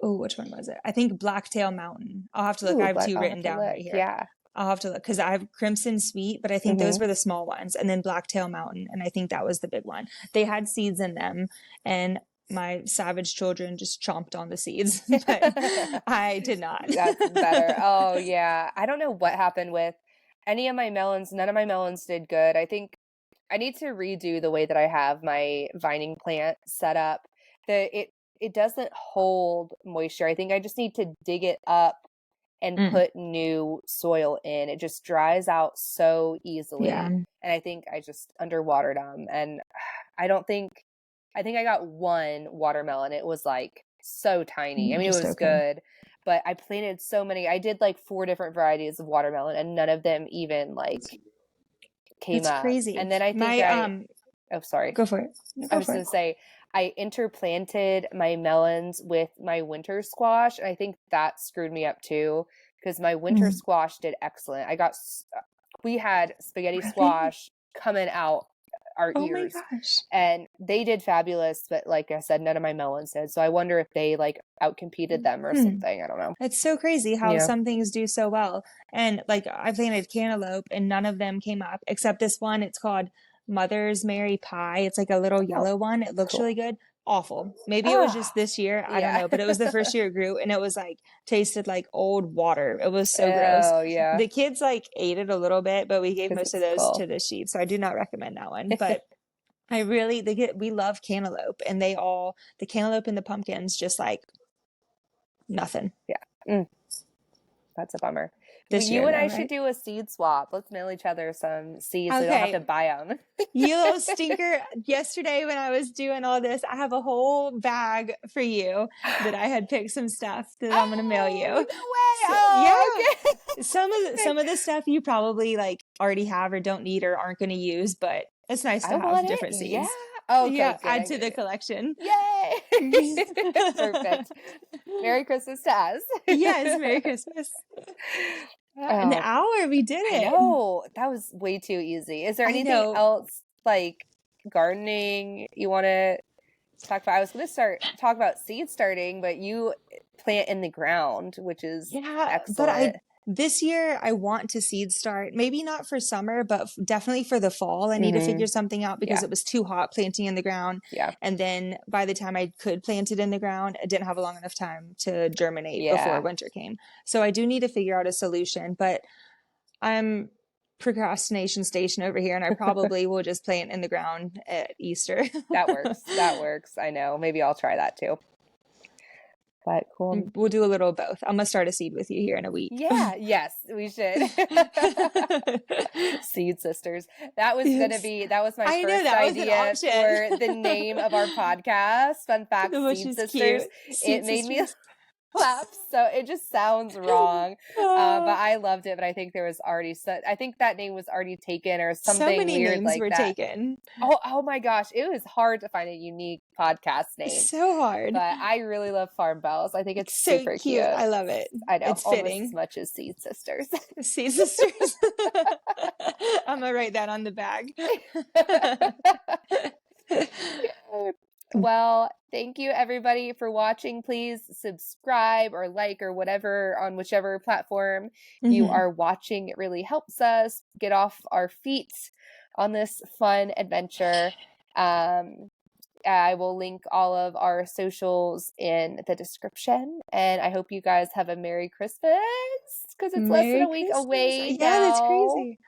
which one was it? I think Blacktail Mountain. I'll have to look. I have 2 written down right here. Yeah. I'll have to look, because I have Crimson Sweet, but I think those were the small ones. And then Blacktail Mountain. And I think that was the big one. They had seeds in them, and my savage children just chomped on the seeds, but I did not. That's better. Oh yeah. I don't know what happened with any of my melons. None of my melons did good. I think I need to redo the way that I have my vining plant set up. It doesn't hold moisture. I think I just need to dig it up and put new soil in. It just dries out so easily. And I think I just underwatered them. And I think I got 1 watermelon. It was like so tiny. I mean, it was good, but I planted so many. I did like 4 different varieties of watermelon, and none of them even like came up. That's crazy. And then I think oh, sorry. Go for it. I was going to say, I interplanted my melons with my winter squash, and I think that screwed me up too, because my winter squash did excellent. We had spaghetti squash coming out our ears, and they did fabulous, but like I said, none of my melons did. So I wonder if they like outcompeted them or something. I don't know. It's so crazy how some things do so well. And like I planted cantaloupe and none of them came up except this one. It's called Mother's Mary Pie. It's like a little yellow one. It looks really good. Awful. Maybe it was just this year. I don't know, but it was the first year it grew, and it was like tasted like old water. It was so gross. Oh yeah. The kids like ate it a little bit, but we gave most of those to the sheep. So I do not recommend that one. But we love cantaloupe, and the cantaloupe and the pumpkins just like nothing. Yeah. That's a bummer. You and I should do a seed swap. Let's mail each other some seeds so we don't have to buy them. You little stinker. Yesterday when I was doing all this, I have a whole bag for you that I had picked some stuff that I'm going to mail you. No way. Okay. Some of the stuff you probably like already have or don't need or aren't going to use, but it's nice to have different seeds. Yeah. Oh, okay, yeah, add to the collection. Yay! Perfect. Merry Christmas to us. Yes, Merry Christmas. An hour, we did it. I know. That was way too easy. Is there anything else like gardening you want to talk about? I was going to talk about seed starting, but you plant in the ground, which is excellent. But this year I want to seed start, maybe not for summer, but definitely for the fall. I need to figure something out because it was too hot planting in the ground. Yeah. And then by the time I could plant it in the ground, I didn't have a long enough time to germinate before winter came. So I do need to figure out a solution, but I'm procrastination station over here, and I probably will just plant in the ground at Easter. That works. I know. Maybe I'll try that too. But cool. We'll do a little of both. I'm going to start a seed with you here in a week. Yeah. Yes, we should. Seed sisters. That was my first idea for the name of our podcast. Fun fact, Seed Sisters. It made me Claps. So it just sounds wrong. But I loved it. But I think there was already I think that name was already taken or So something many weird names like were that. taken. Oh my gosh. It was hard to find a unique podcast name. So hard. But I really love Farm Bells. I think it's so super cute. I love it. I know. It's almost fitting. as much as Seed Sisters. Seed Sisters. I'm going to write that on the bag. Well, thank you everybody for watching. Please subscribe or like or whatever on whichever platform you are watching. It really helps us get off our feet on this fun adventure. I will link all of our socials in the description, and I hope you guys have a Merry Christmas because it's less than a week away now. Yeah, that's crazy.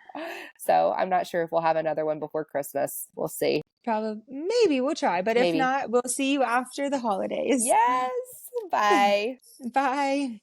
So I'm not sure if we'll have another one before Christmas. We'll see. Probably, maybe we'll try, but if not, we'll see you after the holidays. Yes. Bye. Bye.